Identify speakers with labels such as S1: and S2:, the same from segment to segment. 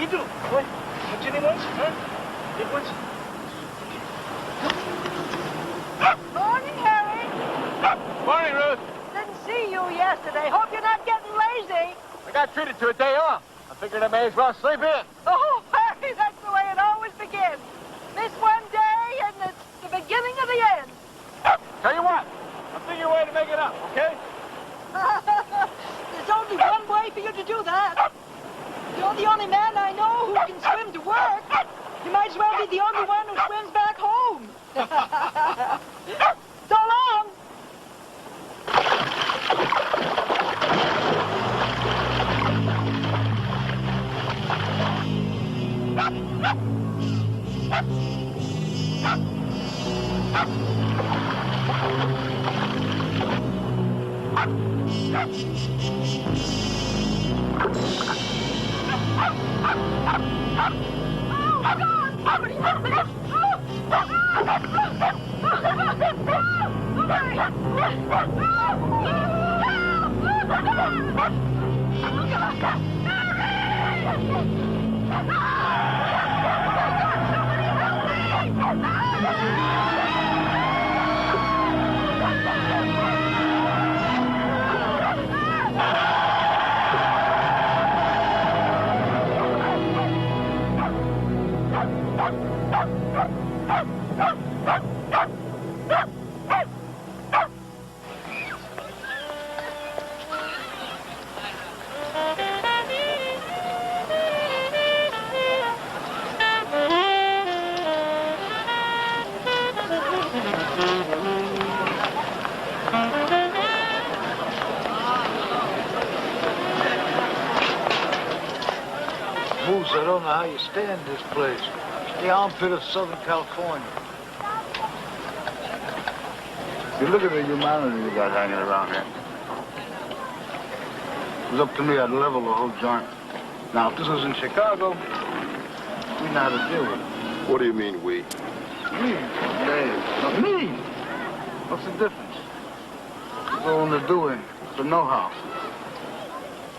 S1: do? What? Catch any ones? Huh? Big ones?
S2: Morning, Harry.
S1: Morning, Ruth.
S2: Didn't see you yesterday. Hope you're not getting lazy.
S1: I got treated to a day off. I figured I may as well sleep in.
S2: Oh, Harry, that's the way it always begins. Miss one day, and it's the beginning of the end.
S1: Tell you what, I'll figure a way to make it up, okay?
S2: There's only one way for you to do that. You're the only man I know who can swim to work. You might as well be the only one who swims back home. So long.
S3: I don't know how you stand this place. It's the armpit of Southern California. You look at the humanity you got hanging around here. It was up to me, I'd level the whole joint. Now, if this was in Chicago, we know how to deal with it.
S4: What do you mean, we?
S3: Me, Dave. No, me! What's the difference? It's all in the doing, the know-how.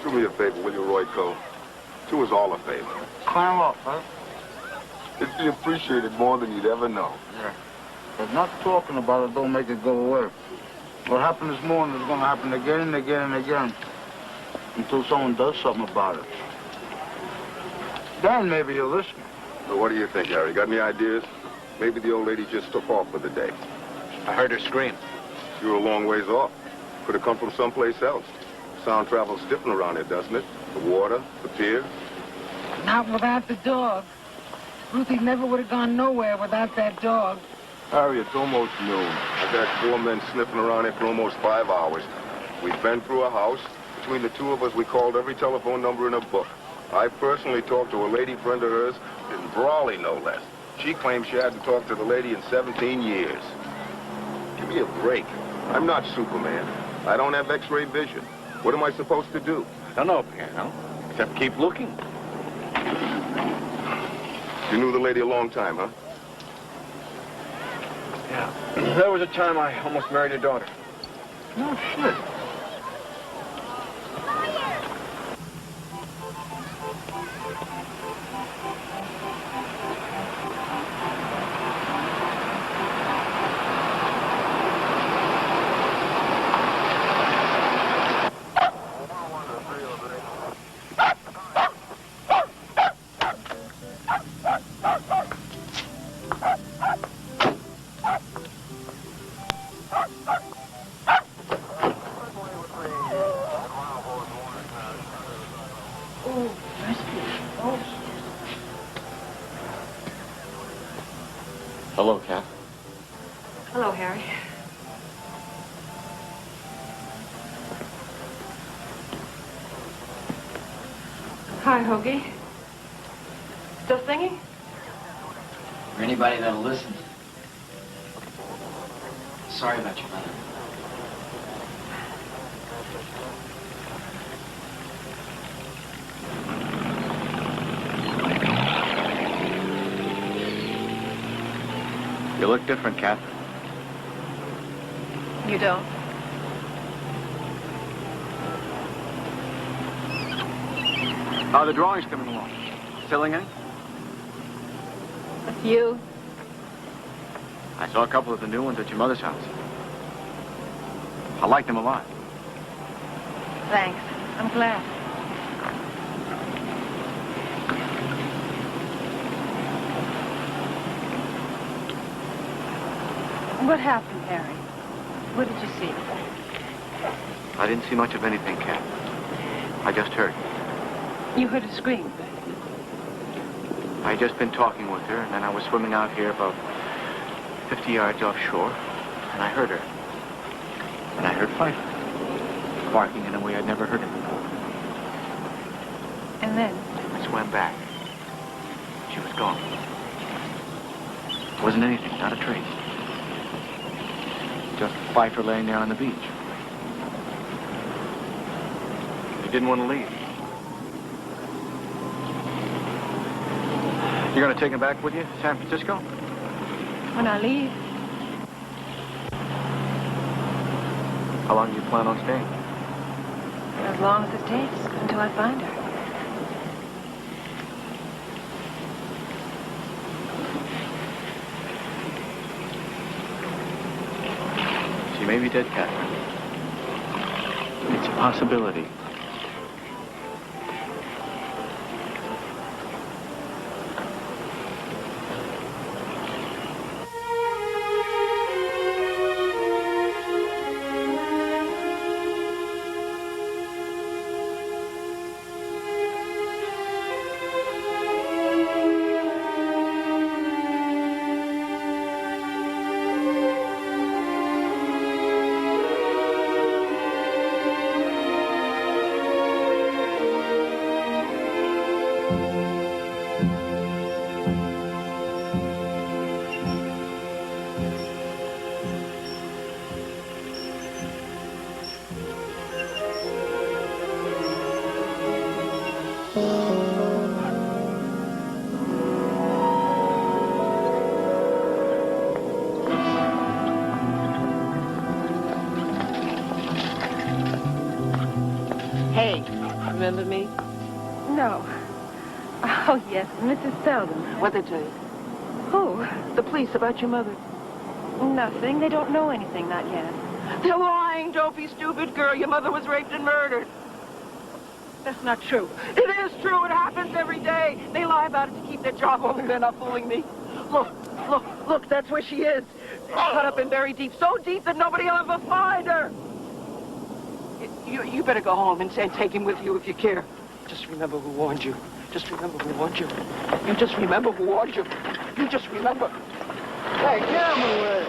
S4: Do me a favor, will you, Roy Cole? Do us all a favor.
S3: Climb up, huh?
S4: It'd be appreciated more than you'd ever know.
S3: Yeah. But not talking about it don't make it go away. What happened this morning is going to happen again and again and again until someone does something about it. Then maybe you'll listen.
S4: So what do you think, Harry? Got any ideas? Maybe the old lady just took off for the day.
S1: I heard her scream.
S4: You were a long ways off. Could have come from someplace else. Sound travels different around here, doesn't it? The water, the pier.
S5: Not without the dog. Ruthie never would have gone nowhere without that dog.
S4: Harry, it's almost noon. I've had 4 men sniffing around here for almost 5 hours. We've been through a house. Between the two of us, we called every telephone number in a book. I personally talked to a lady friend of hers in Brawley, no less. She claims she hadn't talked to the lady in 17 years. Give me a break. I'm not Superman. I don't have X-ray vision. What am I supposed to do?
S1: Don't know, Piano. Except keep looking.
S4: You knew the lady a long time, huh?
S1: Yeah. There was a time I almost married her daughter.
S3: No shit.
S1: Hello, Kath.
S6: Hello, Harry. Hi, Hoagie. Still singing?
S7: For anybody that'll listen. Sorry about your mother.
S1: You look different, Kath.
S6: You don't?
S1: How are the drawings coming along? stealing any?
S6: A few.
S1: I saw a couple of the new ones at your mother's house. I like them a lot.
S6: Thanks. I'm glad. What happened, Harry? What did you see?
S1: I didn't see much of anything, Kat. I just heard.
S6: You heard a scream.
S1: I had just been talking with her, and then I was swimming out here about 50 yards offshore, and I heard her. And I heard Pfeiffer barking in a way I'd never heard him before.
S6: And then?
S1: I swam back. She was gone. Wasn't anything, not a trace. Just Pfeiffer laying there on the beach. He didn't want to leave. You're going to take him back with you to San Francisco?
S6: When I leave.
S1: How long do you plan on staying?
S6: As long as it takes, until I find her.
S1: She may be dead, Catherine. It's a possibility.
S2: Hey, remember me?
S6: No. Oh, yes, Mrs. Selden.
S2: What'd they tell you?
S6: Who?
S2: The police about your mother.
S6: Nothing. They don't know anything, not yet.
S2: They're lying, dopey, stupid girl. Your mother was raped and murdered.
S6: That's not true.
S2: It is true. It happens every day. They lie about it to keep their job, only they're not fooling me. Look, that's where she is. Cut up and buried deep, so deep that nobody will ever find her. You better go home and take him with you if you care. Just remember who warned you. Just remember who warned you. You just remember who warned you. You just remember. Hey, get him away.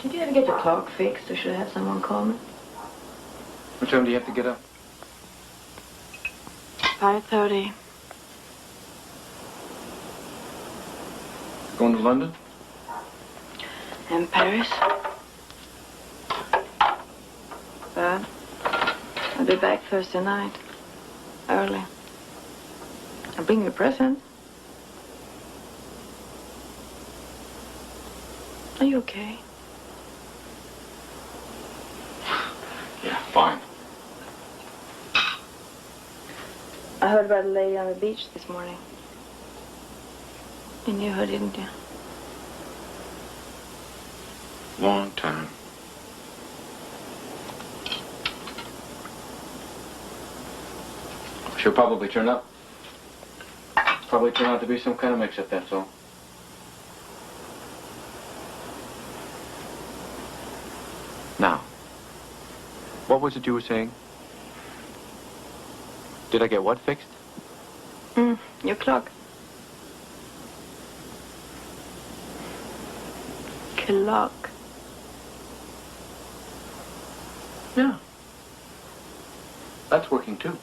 S8: Did you ever get your clock fixed, or should I have someone call me?
S1: What time do you have to get up?
S8: 5:30.
S1: Going to London?
S8: In Paris. But I'll be back Thursday night. Early. I'll bring you a present. Are you okay?
S1: Yeah, fine.
S8: I heard about a lady on the beach this morning. You knew her, didn't you?
S1: Long time. She'll probably turn up. Probably turn out to be some kind of mix-up, that's all. Now, what was it you were saying? Did I get what fixed?
S8: Your clock. Clock.
S1: Yeah. That's working too.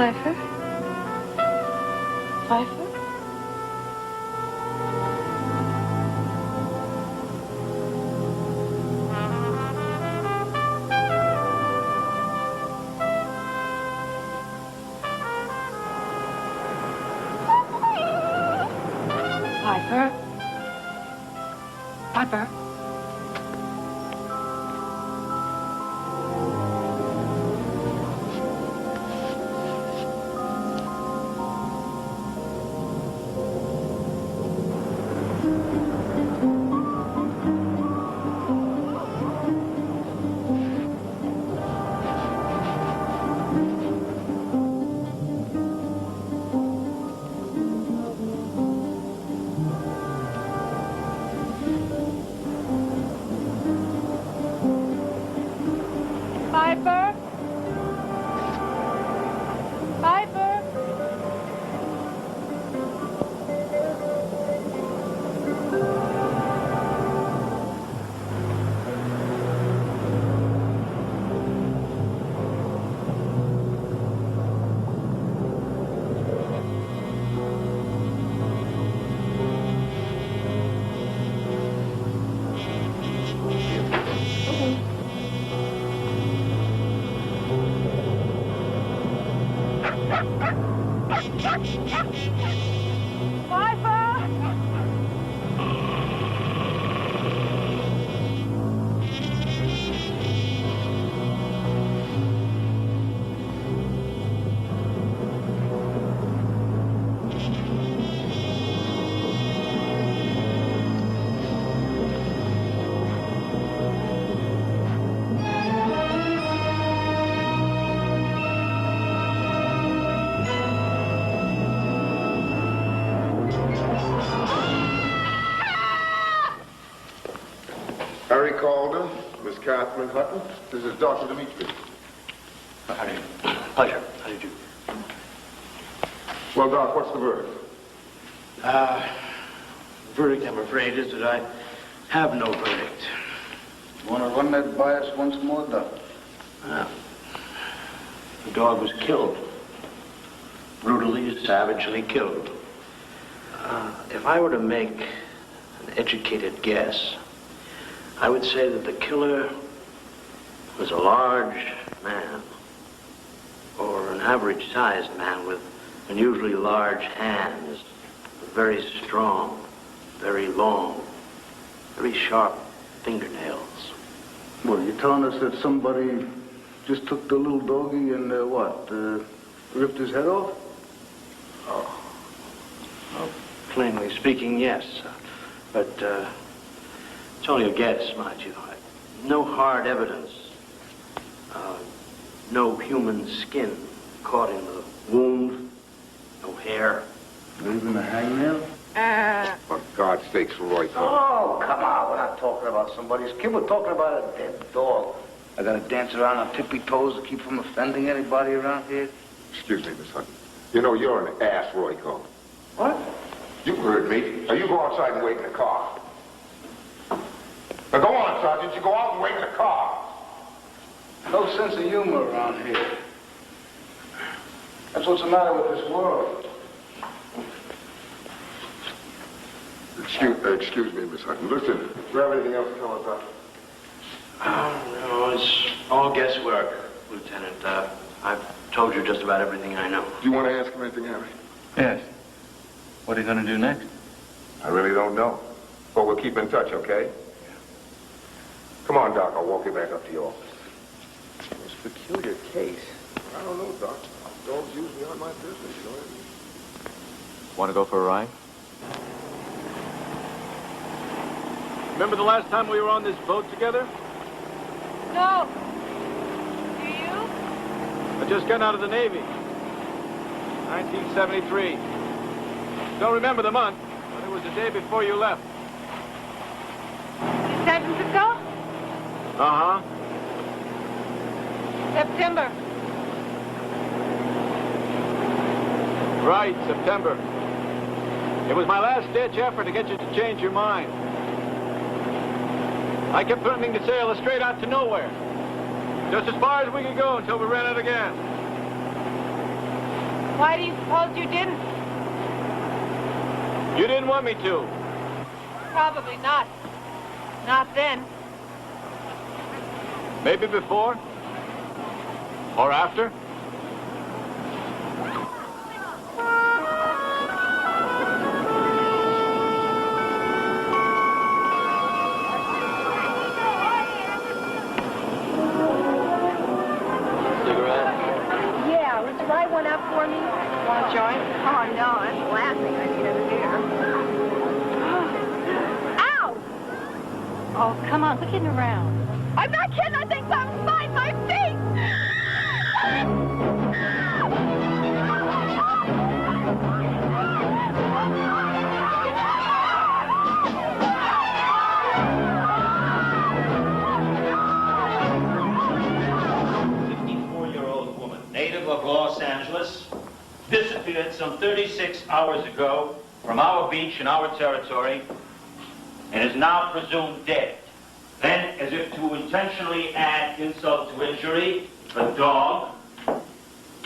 S6: Pfeiffer?
S8: Pfeiffer?
S6: Pfeiffer? Pfeiffer? Pfeiffer? Pfeiffer?
S4: Harry Calder, Miss Catherine Hutton. This is Dr. Dimitri.
S1: How do you? Pleasure. How do you do?
S4: Well, Doc, what's the verdict?
S1: Verdict, I'm afraid, is that I have no verdict.
S3: You want to run that by us once more, Doc?
S1: The dog was killed. Brutally, savagely killed. If I were to make an educated guess, I would say that the killer was a large man, or an average-sized man with unusually large hands, very strong, very long, very sharp fingernails.
S3: Well, you're telling us that somebody just took the little doggy and, ripped his head off?
S1: Well, plainly speaking, yes. But it's only a guess, mind you. No hard evidence. No human skin caught in the wound. No hair.
S3: Not even a hangnail?
S4: For God's sakes, Roy.
S3: Oh, come on. We're not talking about somebody's kid. We're talking about a dead dog. I gotta dance around on tippy toes to keep from offending anybody around here?
S4: Excuse me, Miss Hutton. You know, you're an ass, Roy Calder.
S3: What?
S4: You heard me. Now, you go outside and wait in the car. Now, go on, Sergeant. You go out and wait in the car.
S3: No sense of humor around here. That's what's the matter with this world.
S4: Excuse me, Miss Hutton. Listen, do you have anything else to tell us, Doctor?
S1: No, it's all guesswork, Lieutenant. I've told you just about everything I know.
S4: Do you want to ask him anything, Harry?
S1: Yes. What are you going to do next?
S4: I really don't know. But we'll keep in touch, okay? Come on, Doc. I'll walk you back up to your office. It's a peculiar case. I don't know, Doc. Dogs usually aren't my business, you know what I mean?
S1: Want to go for a ride?
S9: Remember the last time we were on this boat together?
S6: No. Do you?
S9: I just got out of the Navy. 1973. Don't remember the month, but it was the day before you left.
S6: San Francisco?
S9: Uh-huh.
S6: September.
S9: Right, September. It was my last-ditch effort to get you to change your mind. I kept threatening to sail us straight out to nowhere. Just as far as we could go until we ran out of gas.
S6: Why do you suppose you didn't?
S9: You didn't want me to.
S6: Probably not. Not then.
S9: Maybe before? Or after?
S6: Yeah, would you light one up for me? Want a joint? Oh, no, that's the last thing I need to hear. Ow! Oh, come on, quit kidding around. I'm not kidding, I think something's behind my feet!
S10: Native of Los Angeles, disappeared some 36 hours ago from our beach in our territory and is now presumed dead. Then, as if to intentionally add insult to injury, a dog,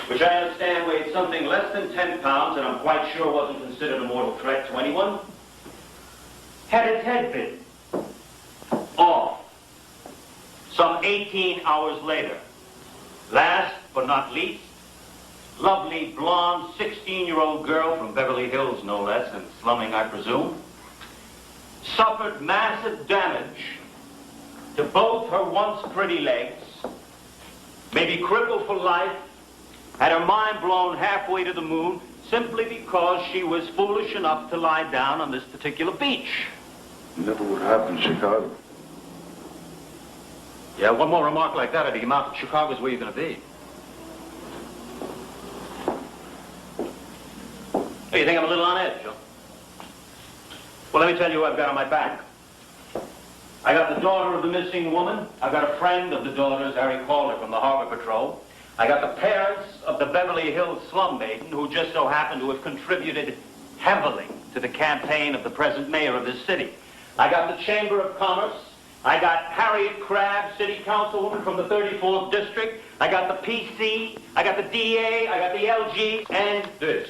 S10: which I understand weighed something less than 10 pounds and I'm quite sure wasn't considered a mortal threat to anyone, had its head bitten off some 18 hours later. Last but not least, lovely blonde 16-year-old girl from Beverly Hills, no less, and slumming, I presume, suffered massive damage to both her once pretty legs, may be crippled for life, had her mind blown halfway to the moon, simply because she was foolish enough to lie down on this particular beach.
S3: Never would happen in Chicago.
S10: Yeah, one more remark like that, I'd amount to Chicago's where you're going to be. Hey, you think I'm a little on edge, huh? Well, let me tell you who I've got on my back. I got the daughter of the missing woman. I've got a friend of the daughter's, Harry Calder, from the Harbor Patrol. I got the parents of the Beverly Hills slum maiden who just so happened to have contributed heavily to the campaign of the present mayor of this city. I got the Chamber of Commerce. I got Harriet Crabb, city councilwoman from the 34th district. I got the PC. I got the DA. I got the LG. And this.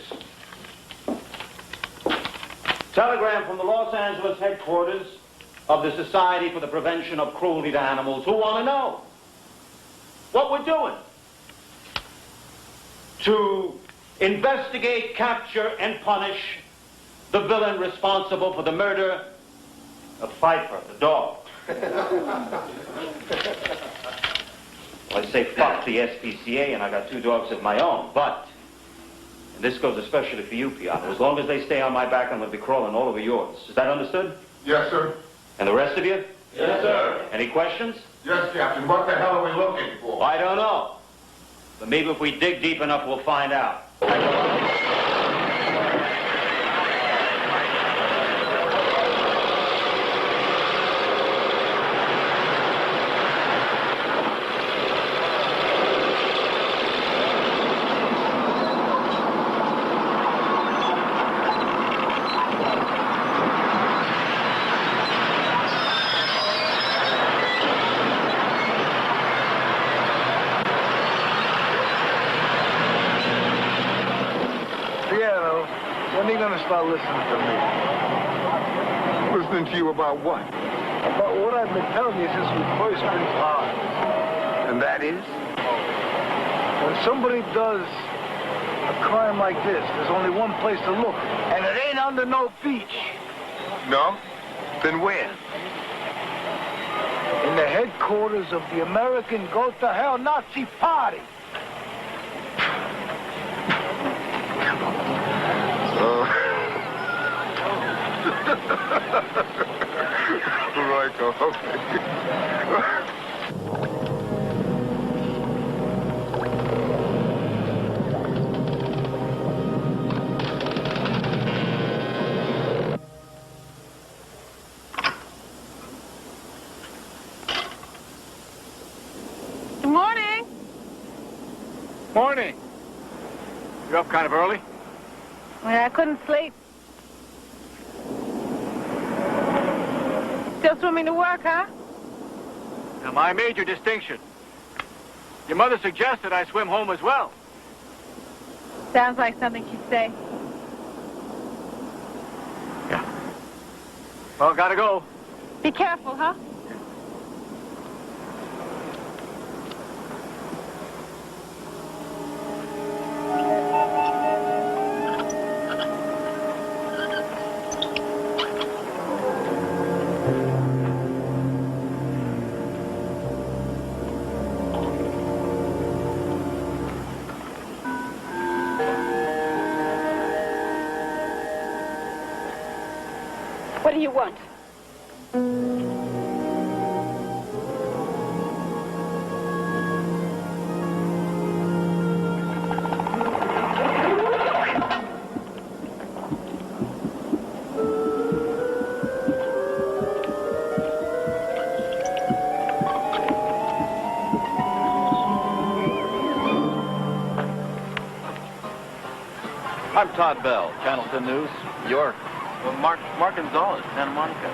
S10: Telegram from the Los Angeles headquarters of the Society for the Prevention of Cruelty to Animals, who want to know what we're doing to investigate, capture, and punish the villain responsible for the murder of Pfeiffer, the dog. Well, I say fuck the SPCA, and I got 2 dogs of my own, but, and this goes especially for you, Piano, as long as they stay on my back, I'm going to be crawling all over yours. Is that understood?
S4: Yes, sir.
S10: And the rest of you?
S4: Yes, sir.
S10: Any questions?
S4: Yes, Captain. What the hell are we looking for?
S10: I don't know. But maybe if we dig deep enough, we'll find out.
S3: Start listening to me.
S4: Listening to you about what?
S3: About what I've been telling you since we first been pals.
S4: And that is?
S3: When somebody does a crime like this, there's only one place to look, and it ain't under no beach.
S4: No? Then where?
S3: In the headquarters of the American Go to Hell Nazi Party.
S4: Right, okay.
S6: Good morning.
S9: Morning. You're up kind of early?
S6: Well, I couldn't sleep. Still swimming to work, huh?
S9: Now, my major distinction. Your mother suggested I swim home as well.
S6: Sounds like something she'd say.
S1: Yeah. Well, gotta go.
S6: Be careful, huh? What do you want?
S9: I'm Todd Bell, Channel 10 News, New York.
S1: Well, Mark Gonzalez, Santa Monica.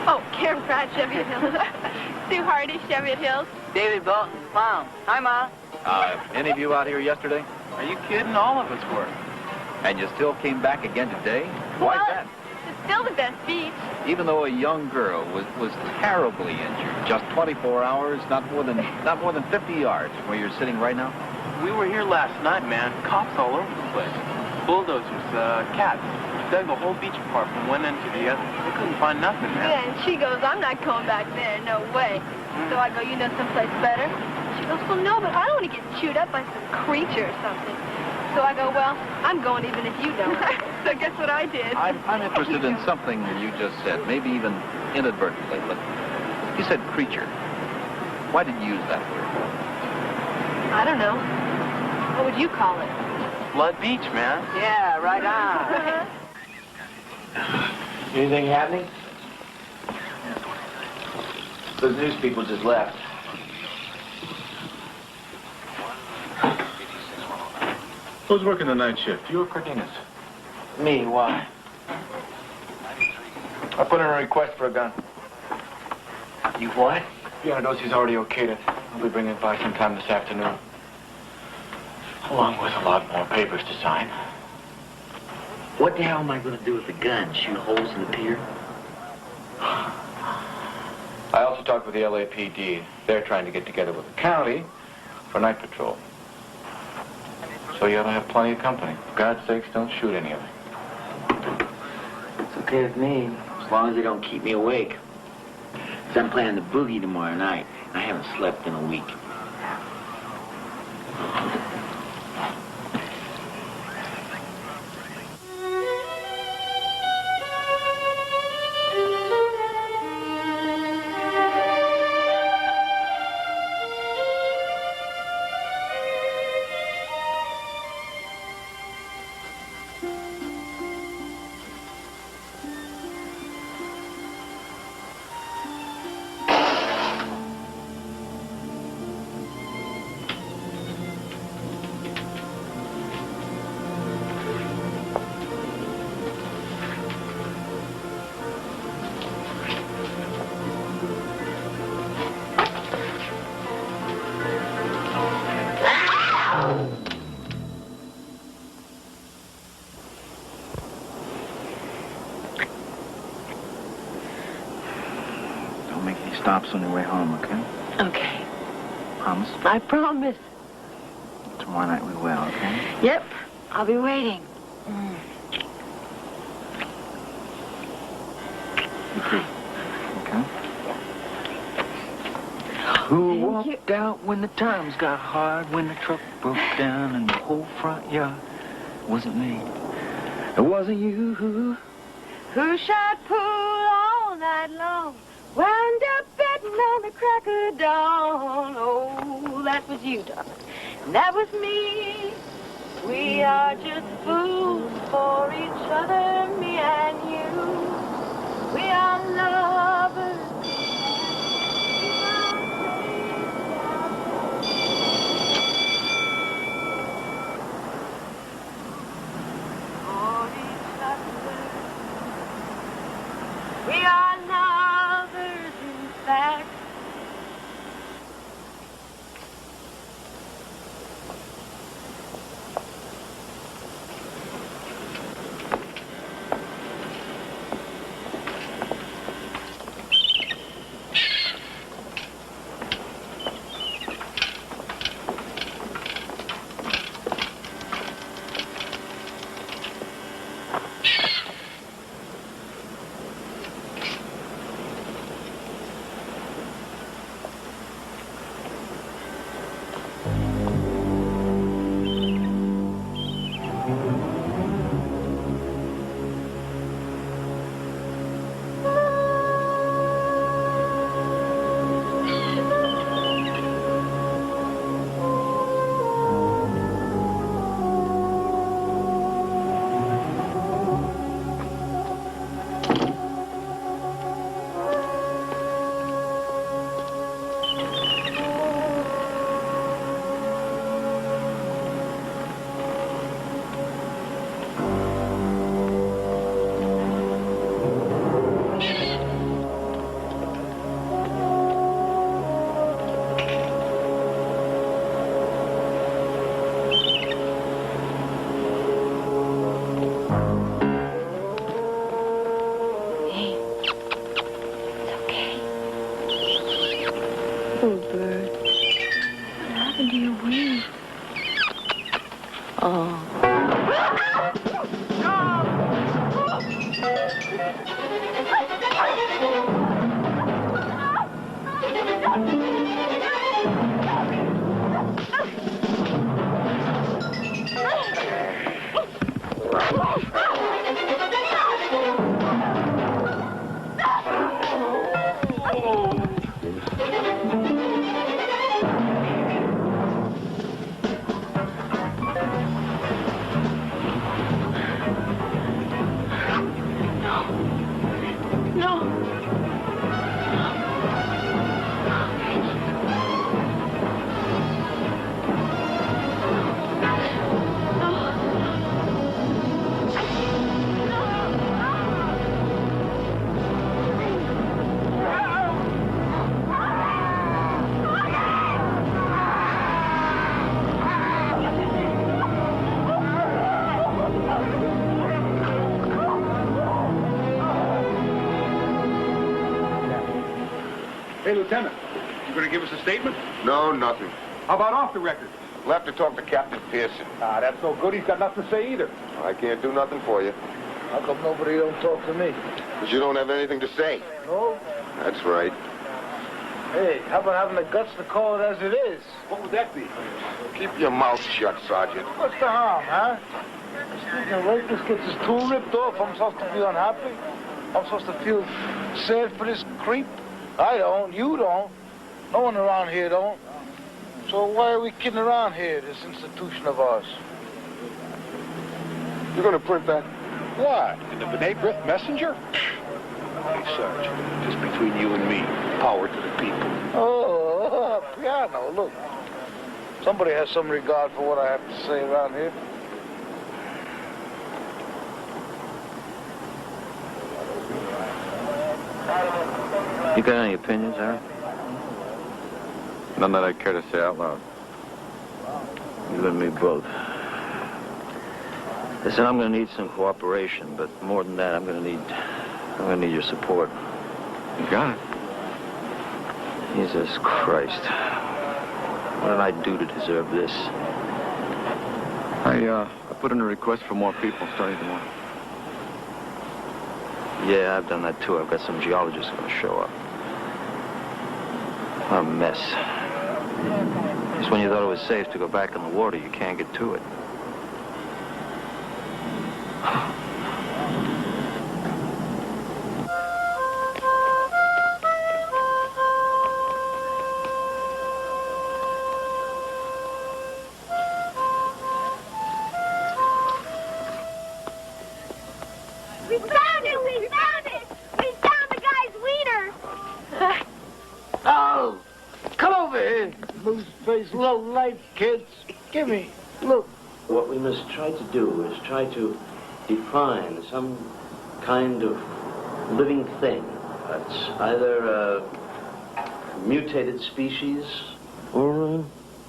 S6: Oh, Karen Pratt, Cheviot Hills. Sue Hardy, Cheviot Hills.
S2: David Bolton, Mom. Hi, Mom.
S9: Any of you out here yesterday?
S1: Are you kidding? All of us were.
S9: And you still came back again today? Why's
S6: Well,
S9: that?
S6: It's still the best beach.
S9: Even though a young girl was terribly injured, just 24 hours, not more than 50 yards from where you're sitting right now?
S1: We were here last night, man. Cops all over the place. Bulldozers, cats. Dug the whole beach apart from one end to the other. We couldn't find nothing, man.
S6: Yeah, and she goes, I'm not going back there, no way. So I go, you know someplace better? She goes, well, no, but I don't want to get chewed up by some creature or something. So I go, well, I'm going even if you don't. So guess what I did?
S9: I'm interested in something you just said, maybe even inadvertently, but you said creature. Why did you use that word?
S6: I don't know. What would you call it?
S1: Blood Beach, man.
S2: Yeah, right on.
S10: Anything happening? Those news people just left.
S1: Who's working the night shift? You or Cardenas?
S10: Me, why?
S1: I put in a request for a gun.
S10: You what?
S1: Pianodosi's already okayed it. I'll be bringing it by sometime this afternoon. Along with a lot more papers to sign.
S10: What the hell am I going to do with the gun? Shoot holes in the pier?
S1: I also talked with the LAPD. They're trying to get together with the county for night patrol. So you ought to have plenty of company. For God's sakes, don't shoot any of them.
S10: It's okay with me, as long as they don't keep me awake. 'Cause I'm playing the boogie tomorrow night. I haven't slept in a week.
S1: Stops on your way home, okay?
S8: Okay.
S1: Promise?
S8: I promise.
S1: Tomorrow night we will, okay?
S8: Yep. I'll be waiting.
S1: You too. Okay? Who walked out when the times got hard, when the truck broke down in the whole front yard? It wasn't me. It wasn't you.
S6: Who shot pool all night long? Wound up betting on the crack of dawn. Oh, that was you, darling. And that was me. We are just fools for each other, me and you. We are lovers. For each other. We are lovers, in fact.
S11: Hey, Lieutenant, you going to give us a statement?
S4: No, nothing.
S11: How about off the record?
S4: We'll have to talk to Captain Pearson.
S11: Ah, that's no good. He's got nothing to say either.
S4: I can't do nothing for you.
S3: How come nobody don't talk to me?
S4: Because you don't have anything to say.
S3: No?
S4: That's right.
S3: Hey, how about having the guts to call it as it is?
S11: What would that be?
S4: Keep your mouth shut, Sergeant.
S3: What's the harm, huh? Speaking of rape, this gets his tool ripped off. I'm supposed to be unhappy? I'm supposed to feel sad for this creep? I don't. You don't. No one around here don't. So why are we kidding around here, this institution of ours?
S4: You're going to print that?
S11: What? In the B'nai B'rith Messenger? Hey, Sergeant, just between you and me, power to the people.
S3: Oh, piano, look. Somebody has some regard for what I have to say around here.
S9: You got any opinions, Aaron? None that I care to say out loud. You and me both. Listen, I'm going to need some cooperation, but more than that, I'm going to need your support.
S1: You got it.
S9: Jesus Christ. What did I do to deserve this?
S1: I put in a request for more people starting tomorrow.
S9: Yeah, I've done that too. I've got some geologists going to show up. What a mess. Just when you thought it was safe to go back in the water, you can't get to it.
S6: We found it! We found it! We found the guy's wiener!
S3: Oh, come over here, loose-faced low life kids. Give me, look.
S12: What we must try to do is try to define some kind of living thing. It's either a mutated species or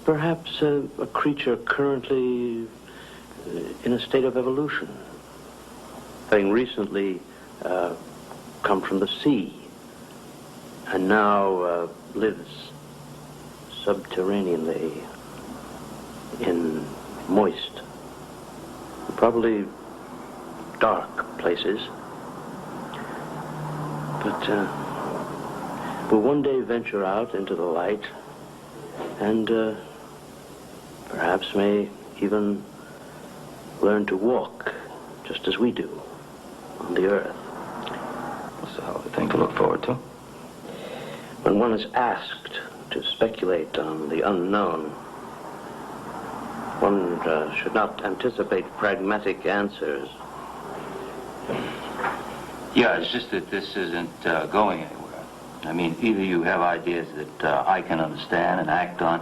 S12: perhaps a creature currently in a state of evolution, having recently come from the sea and now lives subterraneanly in moist, probably dark places, but will one day venture out into the light and perhaps may even learn to walk just as we do on the earth.
S9: That's a hell of a thing to look forward to.
S12: When one is asked to speculate on the unknown, one should not anticipate pragmatic answers.
S10: Yeah, it's just that this isn't going anywhere. I mean, either you have ideas that I can understand and act on,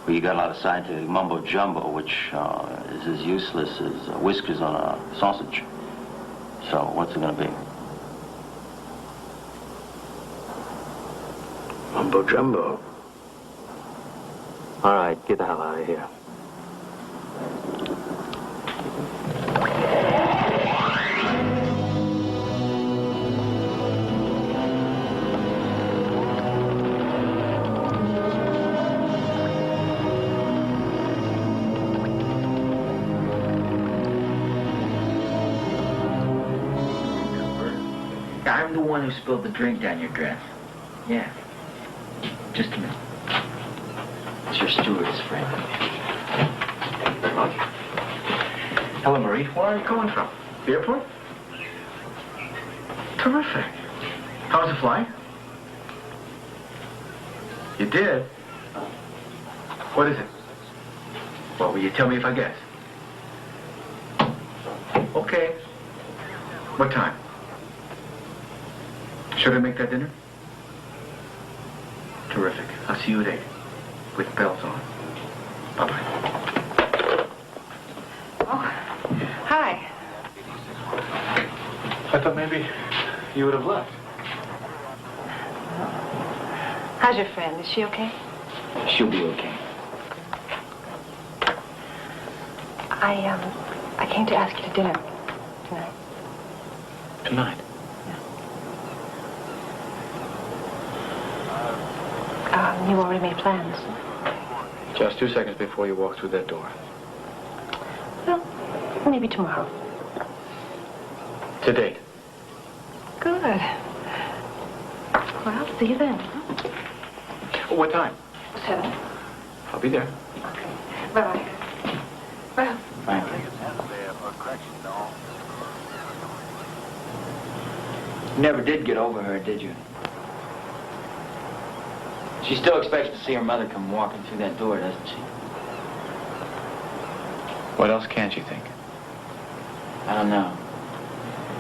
S10: or you got a lot of scientific mumbo-jumbo, which is as useless as whiskers on a sausage. So, what's it going to be?
S12: Mumbo-jumbo. All right, get the hell out of here.
S7: I'm the one who spilled the drink down your dress. Yeah. Just a minute. It's your stewardess friend. Hello, Marie. Where are you coming from? The airport? Terrific. How was the flight?
S1: You did? What is it? Well, will you tell me if I guess? Okay. What time? Should I make that dinner? Terrific. I'll see you at 8. With bells on. Bye-bye.
S8: Oh, hi.
S1: I thought maybe you would have left.
S8: How's your friend? Is she okay?
S1: She'll be okay.
S8: I came to ask you to dinner tonight.
S1: Tonight?
S8: You already made plans.
S1: Just 2 seconds before you walk through that door.
S8: Well, maybe tomorrow.
S1: It's a date.
S8: Good. Well, see you then.
S1: What time?
S8: 7.
S1: I'll be there.
S8: Okay. Bye-bye. Well.
S1: Bye.
S7: You never did get over her, did you? She still expects to see her mother come walking through that door, doesn't she?
S1: What else can she think?
S7: I don't know.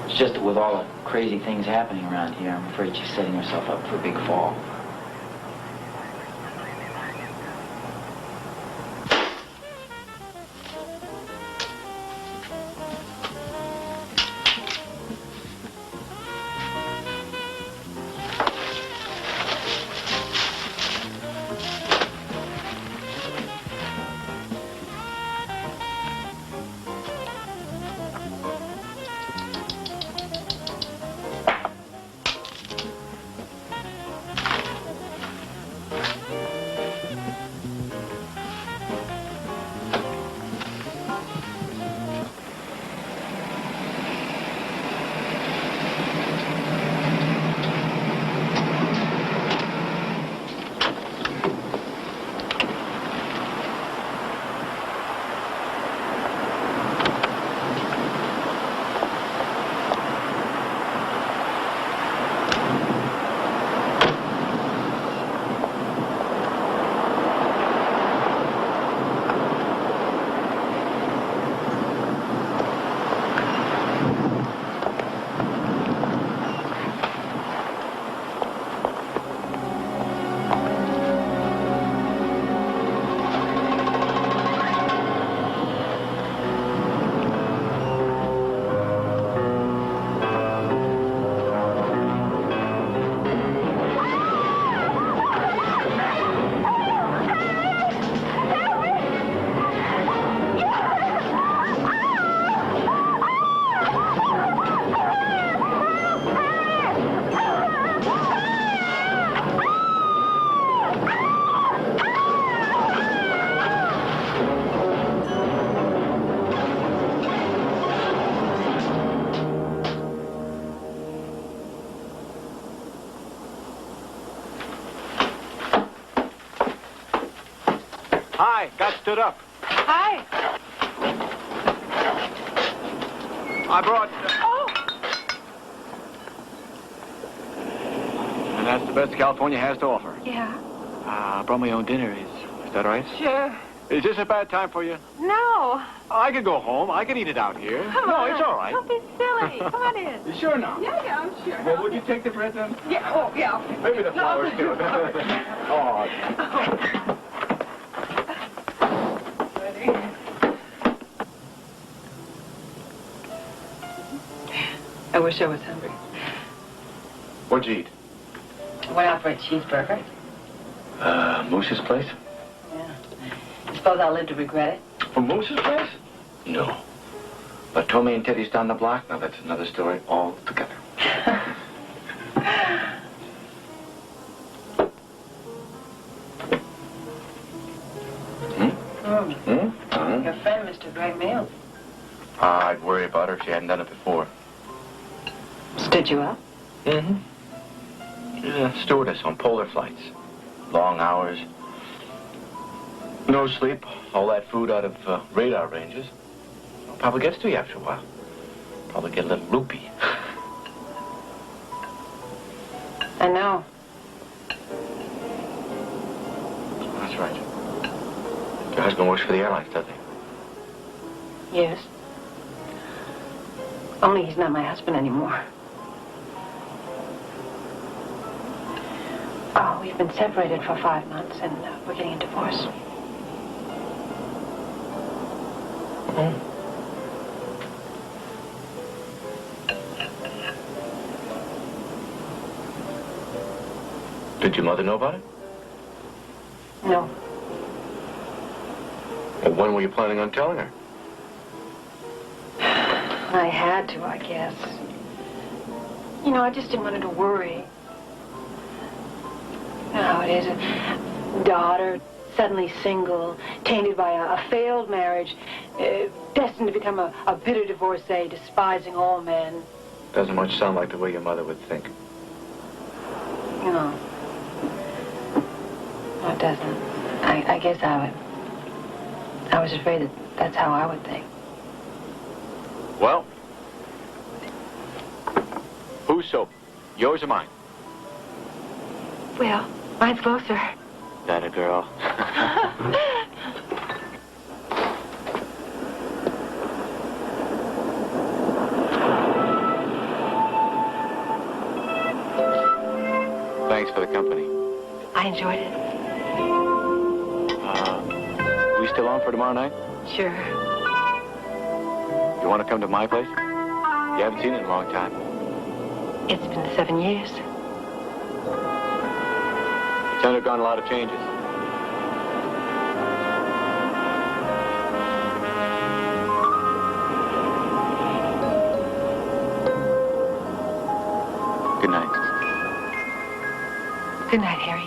S7: It's just that with all the crazy things happening around here, I'm afraid she's setting herself up for a big fall.
S1: Hi, got stood up.
S8: Hi.
S1: I brought...
S8: Oh!
S1: And that's the best California has to offer.
S8: Yeah.
S1: I brought my own dinner. Is that all right?
S8: Sure.
S1: Is this a bad time for you?
S8: No.
S1: I could go home. I could eat it out here.
S8: Come
S1: no,
S8: on.
S1: it's all right.
S8: Don't be silly. Come on in.
S1: You sure now?
S8: Yeah, I'm sure.
S1: Well, would you take the bread then?
S8: Yeah, oh, yeah.
S1: Maybe the flowers too. Oh.
S8: I wish I was hungry.
S1: What'd you eat?
S8: I went out for a cheeseburger.
S1: Moose's place?
S8: Yeah. I suppose I'll live to regret it.
S1: From Moose's place? No. But Tommy and Teddy's down the block? Now that's another story altogether.
S8: Your friend, Mr. Greg Mills.
S1: I'd worry about her if she hadn't done it before.
S8: Stood you up?
S1: Mm-hmm. She's a stewardess on polar flights. Long hours. No sleep. All that food out of radar ranges. Probably gets to you after a while. Probably get a little loopy.
S8: I know.
S1: That's right. Your husband works for the airlines, doesn't he?
S6: Yes. Only he's not my husband anymore. Oh, we've been separated for 5 months, and we're getting a divorce.
S1: Did your mother know about it?
S6: No.
S1: Well, when were you planning on telling her?
S6: I had to, I guess. You know, I just didn't want her to worry. You know how it is. A daughter, suddenly single, tainted by a failed marriage, destined to become a bitter divorcee, despising all men.
S1: Doesn't much sound like the way your mother would think.
S6: No. No, it doesn't. I guess I was afraid that that's how I would think.
S1: Well, whose soap? Yours or mine?
S6: Well, mine's closer.
S1: That a girl? Thanks for the company.
S6: I enjoyed it.
S1: We still on for tomorrow night?
S6: Sure.
S1: You want to come to my place? You haven't seen it in a long time.
S6: It's been 7 years.
S1: It's undergone a lot of changes. Good night.
S6: Good night, Harry.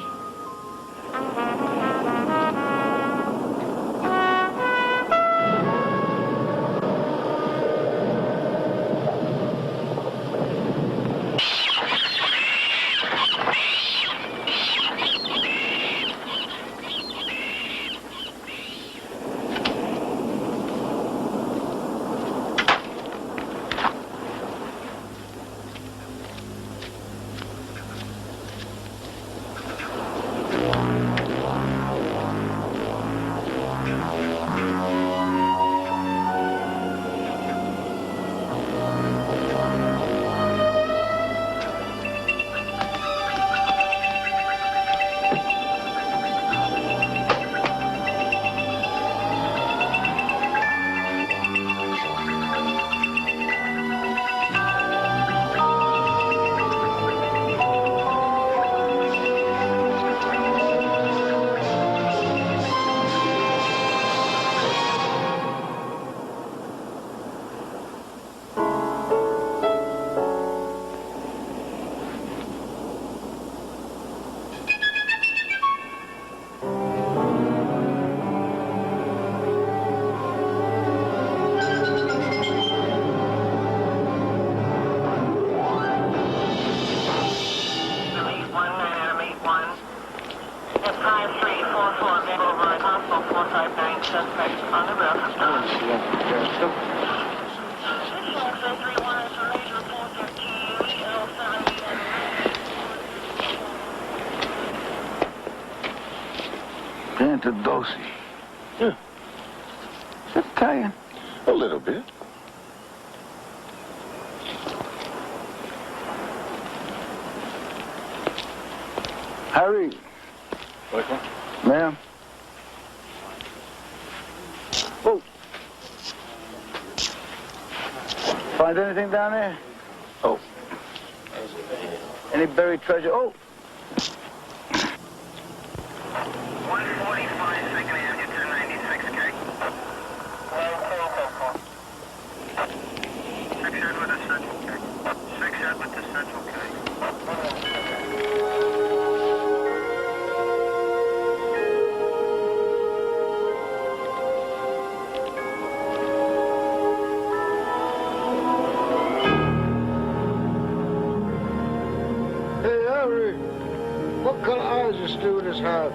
S3: Dosi. Yeah. Is that Italian?
S4: A little bit.
S3: Harry. Ma'am. Oh. Find anything down there? Oh. Any buried treasure? Oh.
S13: 145 Second Avenue, 1096K. Six head with a central K. Six head with the central K.
S3: Hey, Harry. What color eyes does stewardess have?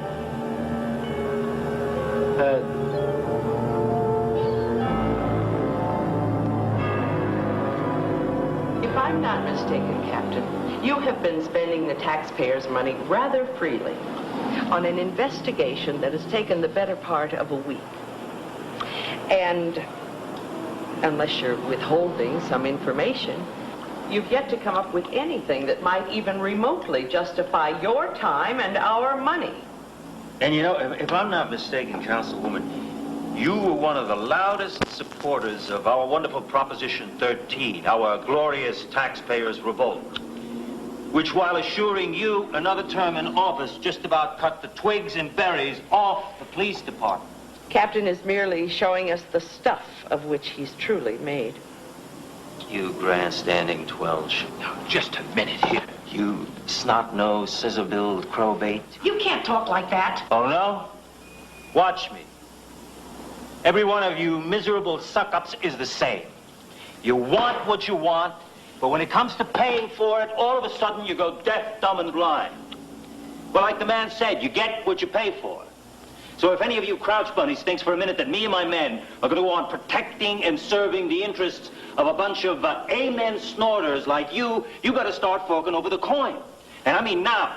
S14: If I'm not mistaken, Captain, you have been spending the taxpayers' money rather freely.
S2: on an investigation that has taken the better part of a week. And unless you're withholding some information, you've yet to come up with anything that might even remotely justify your time and our money.
S10: And you know, if I'm not mistaken, Councilwoman, you were one of the loudest supporters of our wonderful Proposition 13, our glorious taxpayers' revolt, which, while assuring you another term in office, just about cut the twigs and berries off the police department.
S2: Captain is merely showing us the stuff of which he's truly made.
S10: You grandstanding twelge.
S11: Now, just a minute here.
S10: You snot-nosed, scissor-billed crowbait.
S2: You can't talk like that.
S10: Oh, no? Watch me. Every one of you miserable suck-ups is the same. You want what you want, but when it comes to paying for it, all of a sudden you go deaf, dumb, and blind. Well, like the man said, you get what you pay for. So if any of you crouch bunnies thinks for a minute that me and my men are going to go on protecting and serving the interests of a bunch of amen snorters like you better start forking over the coin. And I mean now.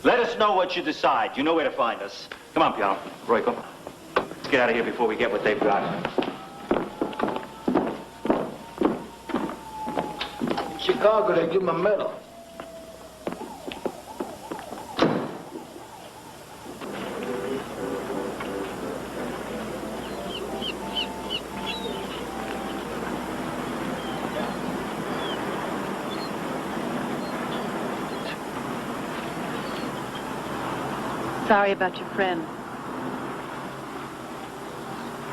S10: Let us know what you decide. You know where to find us. Come on, Piano. Roy, come. Let's get out of here before we get what they've got.
S3: In Chicago, they give him a medal.
S8: Sorry about your friend.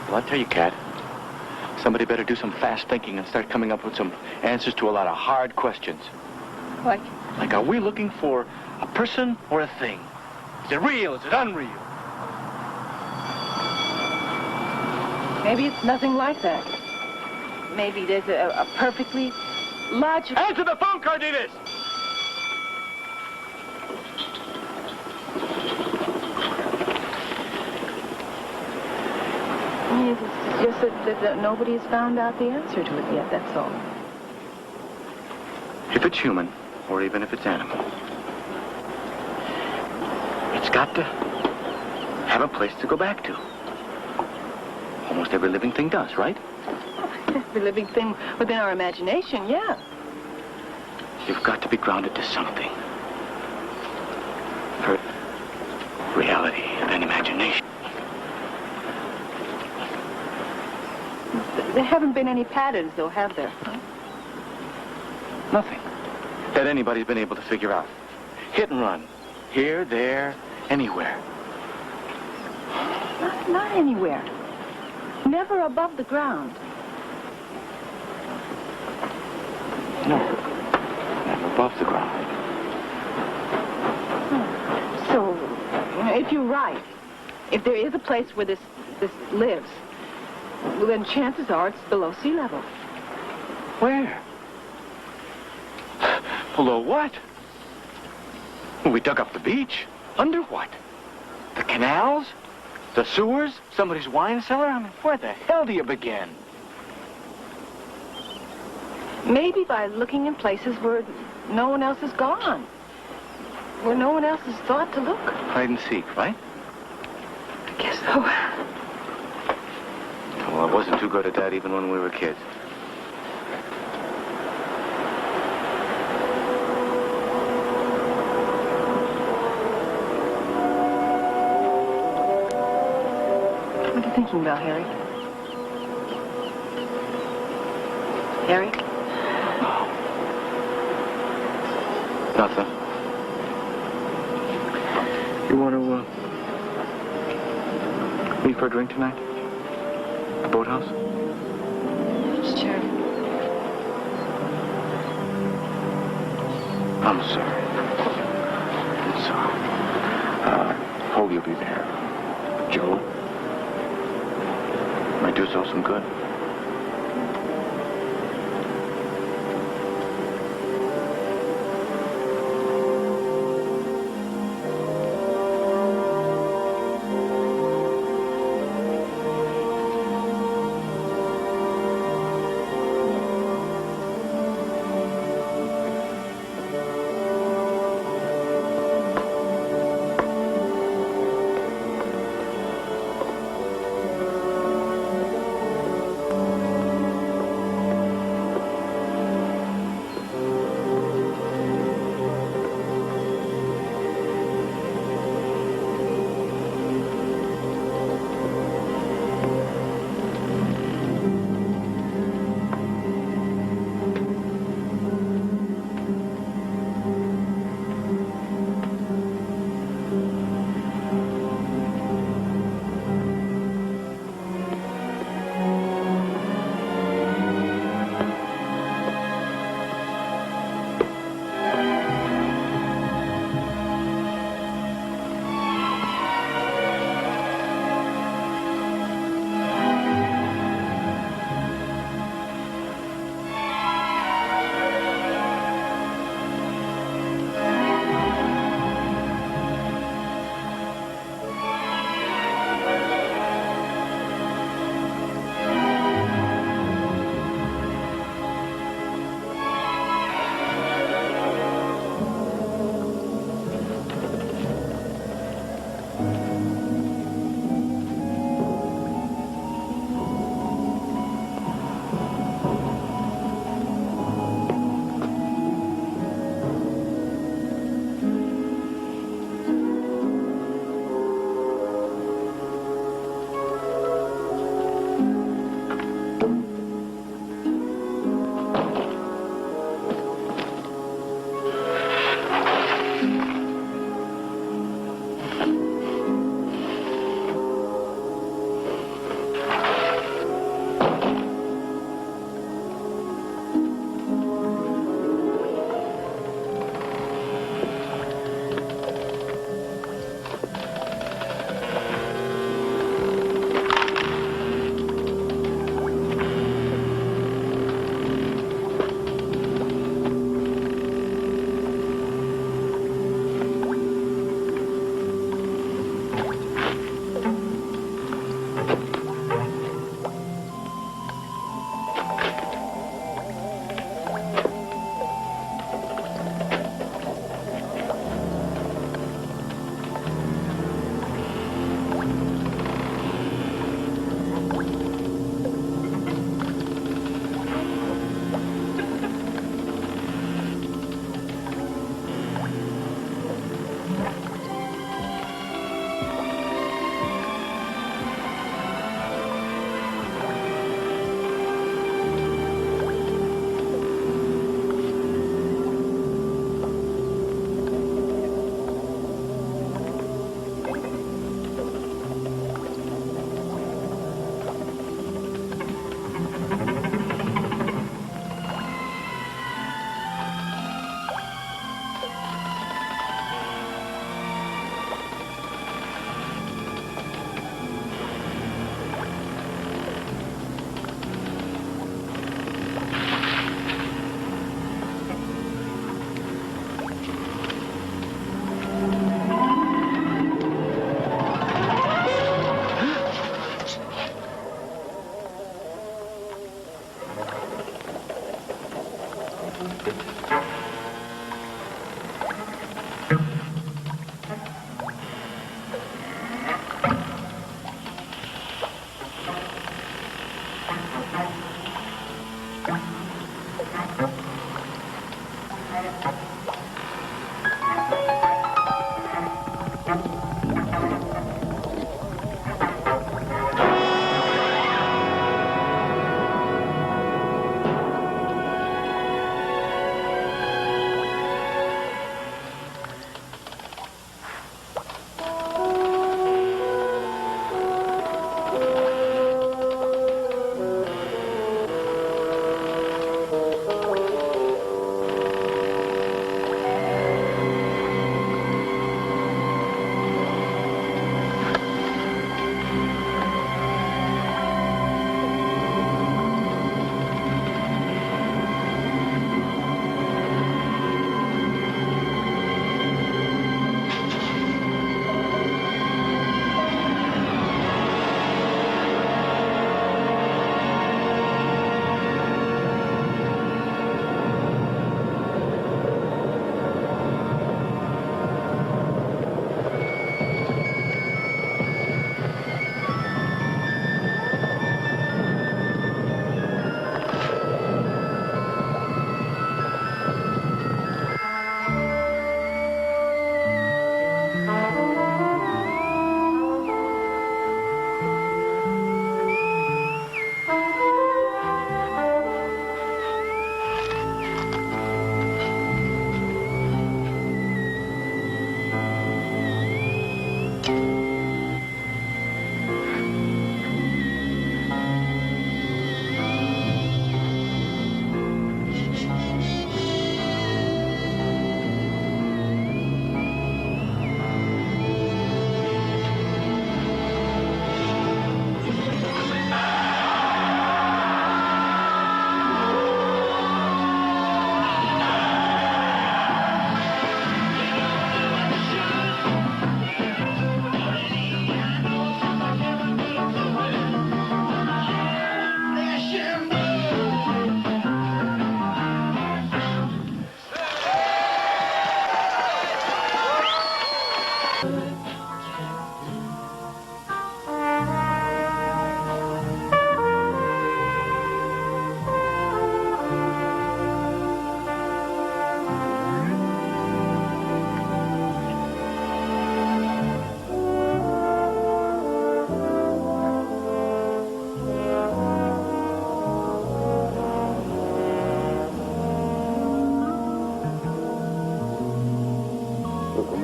S1: Well, I'll tell you, Kat, somebody better do some fast thinking and start coming up with some answers to a lot of hard questions.
S8: Like?
S1: Like, are we looking for a person or a thing? Is it real? Is it unreal?
S8: Maybe it's nothing like that. Maybe there's a perfectly logical...
S1: Answer the phone, Cardenas!
S8: It's just that nobody has found out the answer to it yet, that's all.
S1: If it's human, or even if it's animal, it's got to have a place to go back to. Almost every living thing does, right?
S8: Every living thing within our imagination, yeah.
S1: You've got to be grounded to something. For reality and imagination.
S8: There haven't been any patterns, though, have there? Huh?
S1: Nothing that anybody's been able to figure out. Hit and run. Here, there, anywhere.
S8: Not anywhere. Never above the ground.
S1: No. Never above the ground.
S8: So, if you're right, if there is a place where this lives, well, then chances are it's below sea level.
S1: Where? Below what? We dug up the beach. Under what? The canals? The sewers? Somebody's wine cellar? I mean, where the hell do you begin?
S8: Maybe by looking in places where no one else has gone. Where no one else has thought to look.
S1: Hide and seek, right?
S8: I guess so.
S1: Well, I wasn't too good at that even when we were kids.
S8: What are you thinking about, Harry? Harry?
S1: Nothing. You want to, meet for a drink tonight? The boathouse?
S8: Sure.
S1: I'm sorry. I'm sorry. Hope you'll be there. Joe? Might do yourself some good.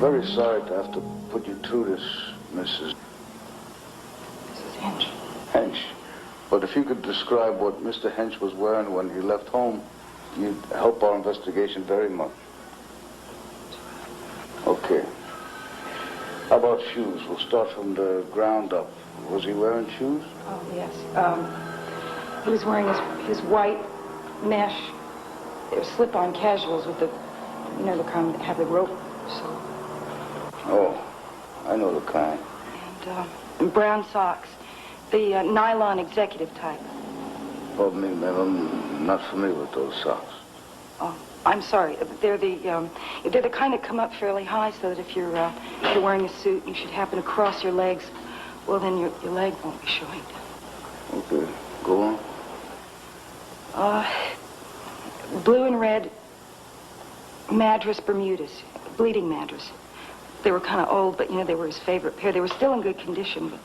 S3: very sorry to have to put you through this, Mrs.
S8: Hench.
S3: Hench. But if you could describe what Mr. Hench was wearing when he left home, you'd help our investigation very much. Okay. How about shoes? We'll start from the ground up. Was he wearing shoes?
S8: Oh, yes. He was wearing his white mesh slip-on casuals with the, you know, the kind that have the rope. So.
S3: Oh, I know the kind.
S8: And brown socks. The nylon executive type.
S3: Pardon me, ma'am, I'm not familiar with those socks.
S8: Oh, I'm sorry. They're the kind that come up fairly high, so that if you're wearing a suit, you should happen to cross your legs. Well, then your leg won't be showing.
S3: Okay, go on.
S8: Blue and red Madras Bermudas, bleeding Madras. They were kind of old, but, you know, they were his favorite pair. They were still in good condition, but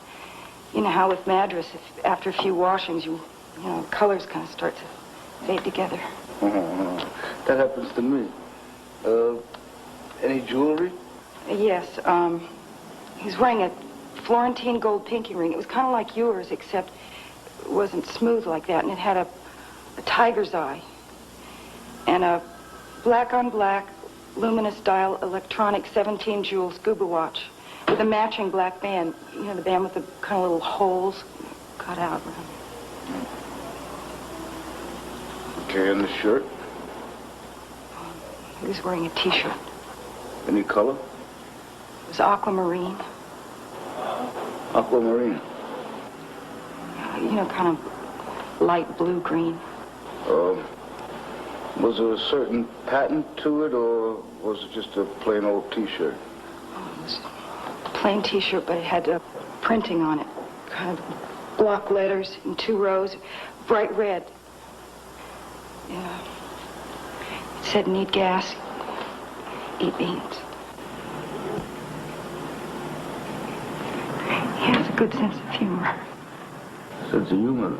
S8: you know how with Madras, if after a few washings, you know, colors kind of start to fade together.
S3: That happens to me. Any jewelry?
S8: Yes, he's wearing a Florentine gold pinky ring. It was kind of like yours, except it wasn't smooth like that, and it had a tiger's eye. And a black-on-black, luminous dial electronic 17-jewel scuba watch with a matching black band. You know, the band with the kind of little holes cut out.
S3: Okay, and the shirt?
S8: He was wearing a T-shirt.
S3: Any color?
S8: It was aquamarine.
S3: Aquamarine?
S8: You know, kind of light blue-green.
S3: Was there a certain pattern to it, or was it just a plain old T-shirt?
S8: Oh, it was a plain T-shirt, but it had printing on it. Kind of block letters in 2 rows, bright red. Yeah. It said, need gas, eat beans. He has a good sense of humor.
S3: Sense of humor?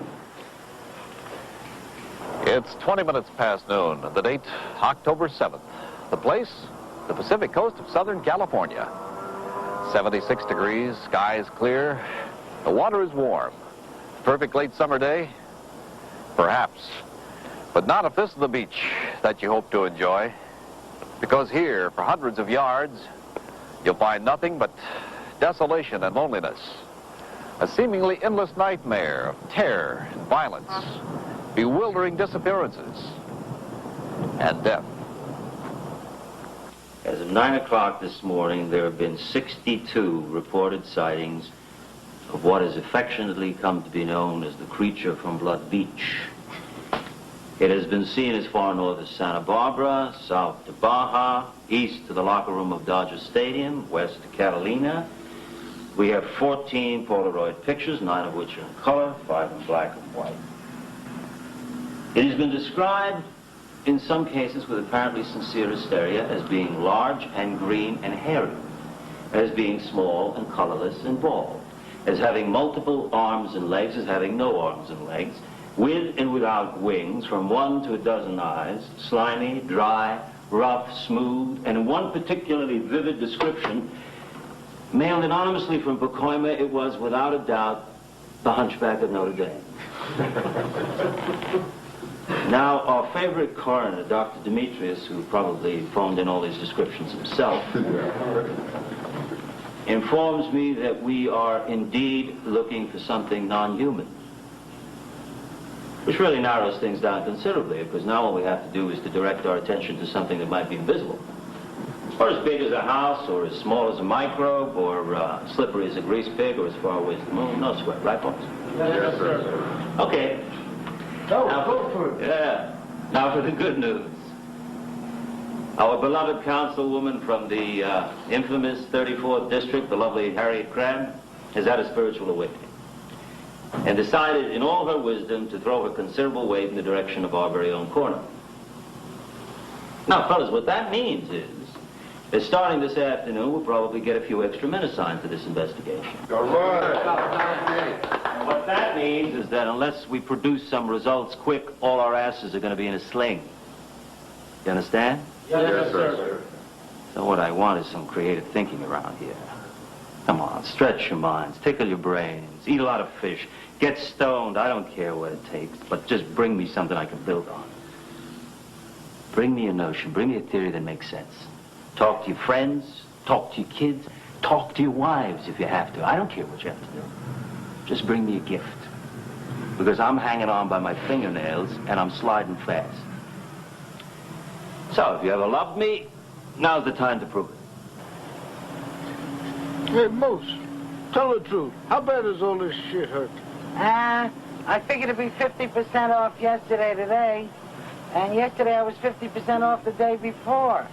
S9: It's 20 minutes past noon. The date, October 7th. The place, the Pacific coast of Southern California. 76 degrees, skies clear, the water is warm. Perfect late summer day? Perhaps. But not if this is the beach that you hope to enjoy. Because here, for hundreds of yards, you'll find nothing but desolation and loneliness. A seemingly endless nightmare of terror and violence. Bewildering disappearances, and death.
S12: As of 9 o'clock this morning, there have been 62 reported sightings of what has affectionately come to be known as the creature from Blood Beach. It has been seen as far north as Santa Barbara, south to Baja, east to the locker room of Dodger Stadium, west to Catalina. We have 14 Polaroid pictures, 9 of which are in color, 5 in black and white. It has been described, in some cases with apparently sincere hysteria, as being large and green and hairy, as being small and colorless and bald, as having multiple arms and legs, as having no arms and legs, with and without wings, from 1 to a dozen eyes, slimy, dry, rough, smooth, and in one particularly vivid description, mailed anonymously from Pacoima, it was without a doubt the Hunchback of Notre Dame. Now, our favorite coroner, Dr. Demetrius, who probably phoned in all these descriptions himself, informs me that we are indeed looking for something non-human. Which really narrows things down considerably, because now all we have to do is to direct our attention to something that might be invisible. Or as big as a house, or as small as a microbe, or slippery as a grease pig, or as far away as the moon. No sweat, right, folks?
S3: Yes, sir.
S12: Okay.
S3: Go for it.
S12: Yeah. Now for the good news. Our beloved councilwoman from the infamous 34th district, the lovely Harriet Crabb, has had a spiritual awakening and decided in all her wisdom to throw her considerable weight in the direction of our very own corner. Now, fellas, what that means is that starting this afternoon, we'll probably get a few extra men assigned to this investigation.
S4: All right.
S12: And what that means is that unless we produce some results quick, all our asses are going to be in a sling. You understand?
S4: Yes, sir.
S12: So what I want is some creative thinking around here. Come on, stretch your minds, tickle your brains, eat a lot of fish, get stoned. I don't care what it takes, but just bring me something I can build on. Bring me a notion, bring me a theory that makes sense. Talk to your friends, talk to your kids, talk to your wives if you have to. I don't care what you have to do. Just bring me a gift. Because I'm hanging on by my fingernails and I'm sliding fast. So if you ever loved me, now's the time to prove it.
S3: Hey, Moose, tell the truth. How bad is all this shit hurt?
S5: I figured it'd be 50% off yesterday, today. And yesterday I was 50% off the day before.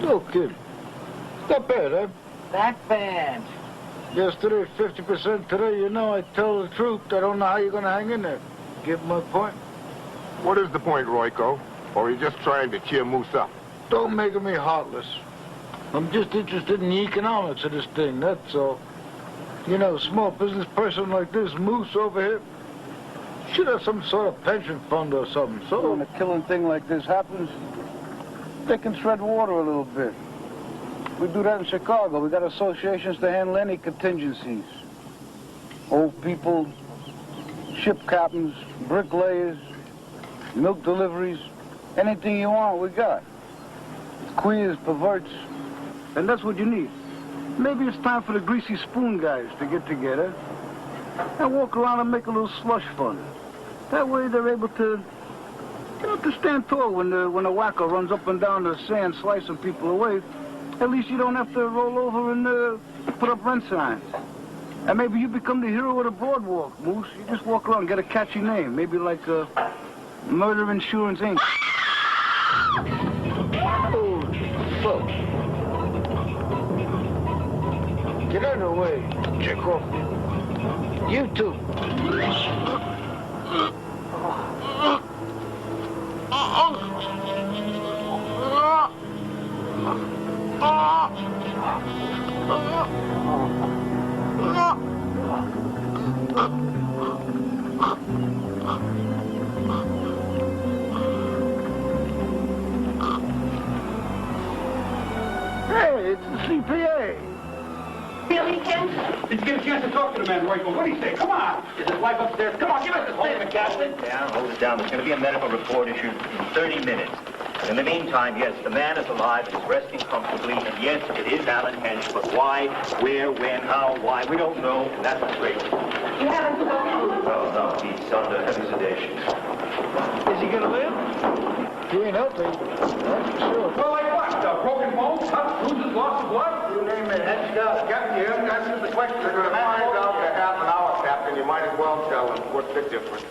S3: No kidding. Not bad, eh?
S5: That bad.
S3: Yesterday, 50%. Today, you know, I tell the truth. I don't know how you're going to hang in there. Give my point.
S4: What is the point, Royko? Or are you just trying to cheer Moose up?
S3: Don't make me heartless. I'm just interested in the economics of this thing, that's all. You know, a small business person like this Moose over here should have some sort of pension fund or something. So
S14: when a killing thing like this happens, they can tread water a little bit. We do that in Chicago. We got associations to handle any contingencies. Old people, ship captains, bricklayers, milk deliveries, anything you want, we got. Queers, perverts, and that's what you need. Maybe it's time for the greasy spoon guys to get together and walk around and make a little slush fund. That way they're able to, you know, to stand tall when the whacker runs up and down the sand slicing people away. At least you don't have to roll over and put up rent signs. And maybe you become the hero of the boardwalk, Moose. You just walk around and get a catchy name. Maybe like Murder Insurance Inc.
S3: Oh, fuck. Get out of the way, Chekhov. You too.
S14: Hey, it's the CPA.
S6: Really, Ken?
S11: Did you get a chance to talk to the man, Royko? What do you say? Come on.
S10: Is his wife upstairs? Come on, give us the statement, Captain. Hold it down. There's going to be a medical report issued in 30 minutes. In the meantime, yes, the man is alive and is resting comfortably, and yes, it is Alan Hench, but why, where, when, how, why, we don't know, and that's what's great.
S6: You haven't spoken?
S10: No, he's under heavy sedation.
S3: Is he gonna live? He ain't healthy. That's for sure.
S11: Well, like what? Broken bones, cuts, bruises, loss of blood?
S4: You name it, Hench. Captain, you haven't answered the question. They're going to find out in half an hour, Captain. You might as well tell them. What's the difference?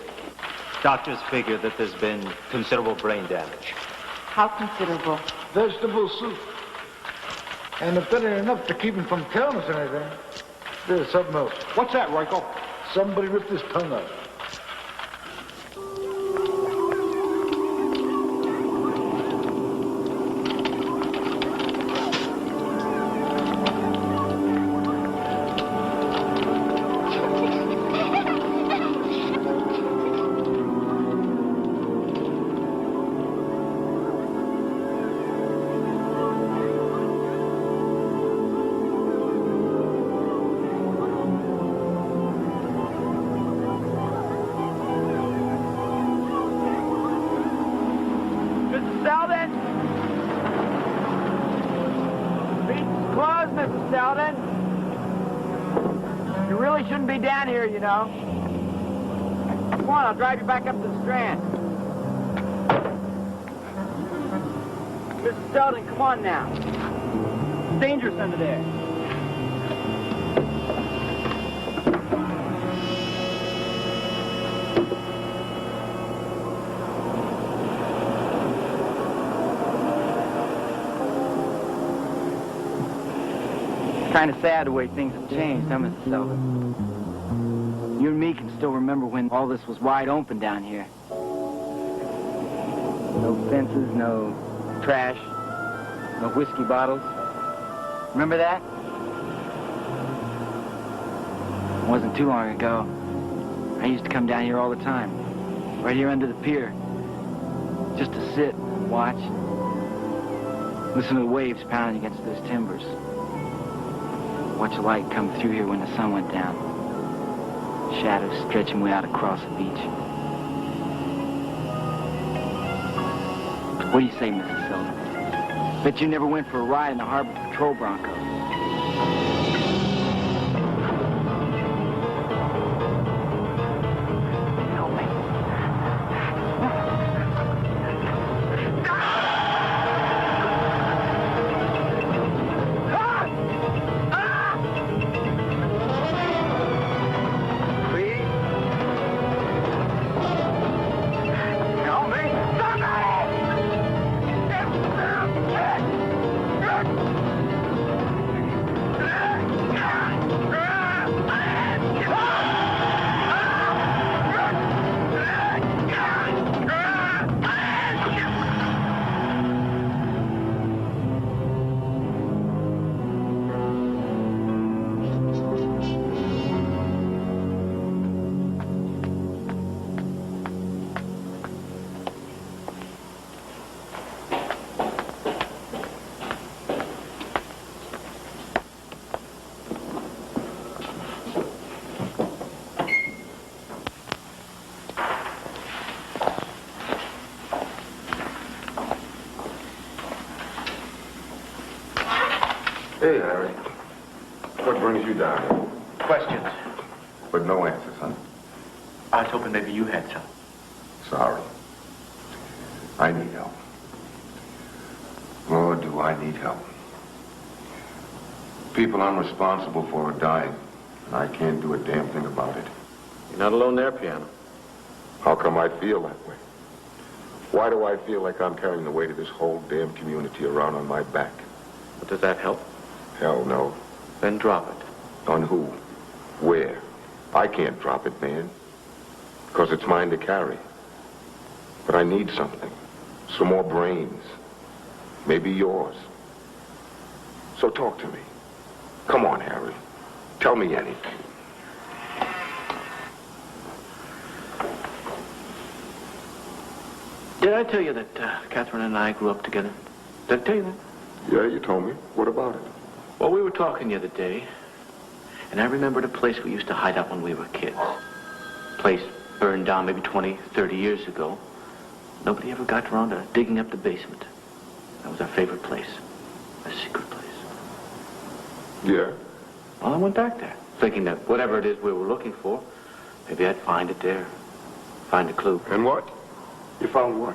S12: Doctors figure that there's been considerable brain damage.
S6: How considerable?
S3: Vegetable soup. And if that ain't enough to keep him from telling us anything, there's something else.
S11: What's that, Royko?
S3: Somebody ripped his tongue out.
S5: Down here, you know. Come on, I'll drive you back up to the Strand. Mr. Selden, come on now. It's dangerous under there. Kind of sad the way things have changed, huh, Mr. Selden? You and me can still remember when all this was wide open down here. No fences, no trash, no whiskey bottles. Remember that? It wasn't too long ago. I used to come down here all the time, right here under the pier, just to sit and watch. Listen to the waves pounding against those timbers. Watch the light come through here when the sun went down. Shadows stretching way out across the beach. What do you say, Mrs. Silver? Bet you never went for a ride in the Harbor Patrol Bronco.
S4: Hey, Harry. What brings you down here?
S1: Questions.
S4: But no answers, huh?
S1: I was hoping maybe you had some.
S4: Sorry. I need help. Lord, do I need help. People I'm responsible for are dying, and I can't do a damn thing about it.
S1: You're not alone there, Piano.
S4: How come I feel that way? Why do I feel like I'm carrying the weight of this whole damn community around on my back?
S1: But does that help?
S4: Hell no.
S1: Then drop it.
S4: On who? Where? I can't drop it, man. Because it's mine to carry. But I need something. Some more brains. Maybe yours. So talk to me. Come on, Harry. Tell me anything.
S1: Did I tell you that Catherine and I grew up together? Did I tell you that?
S4: Yeah, you told me. What about it?
S1: Well, we were talking the other day, and I remembered a place we used to hide out when we were kids. Place burned down maybe 20, 30 years ago. Nobody ever got around to digging up the basement. That was our favorite place. A secret place.
S4: Yeah?
S1: Well, I went back there, thinking that whatever it is we were looking for, maybe I'd find it there. Find a clue.
S4: And what? You found what?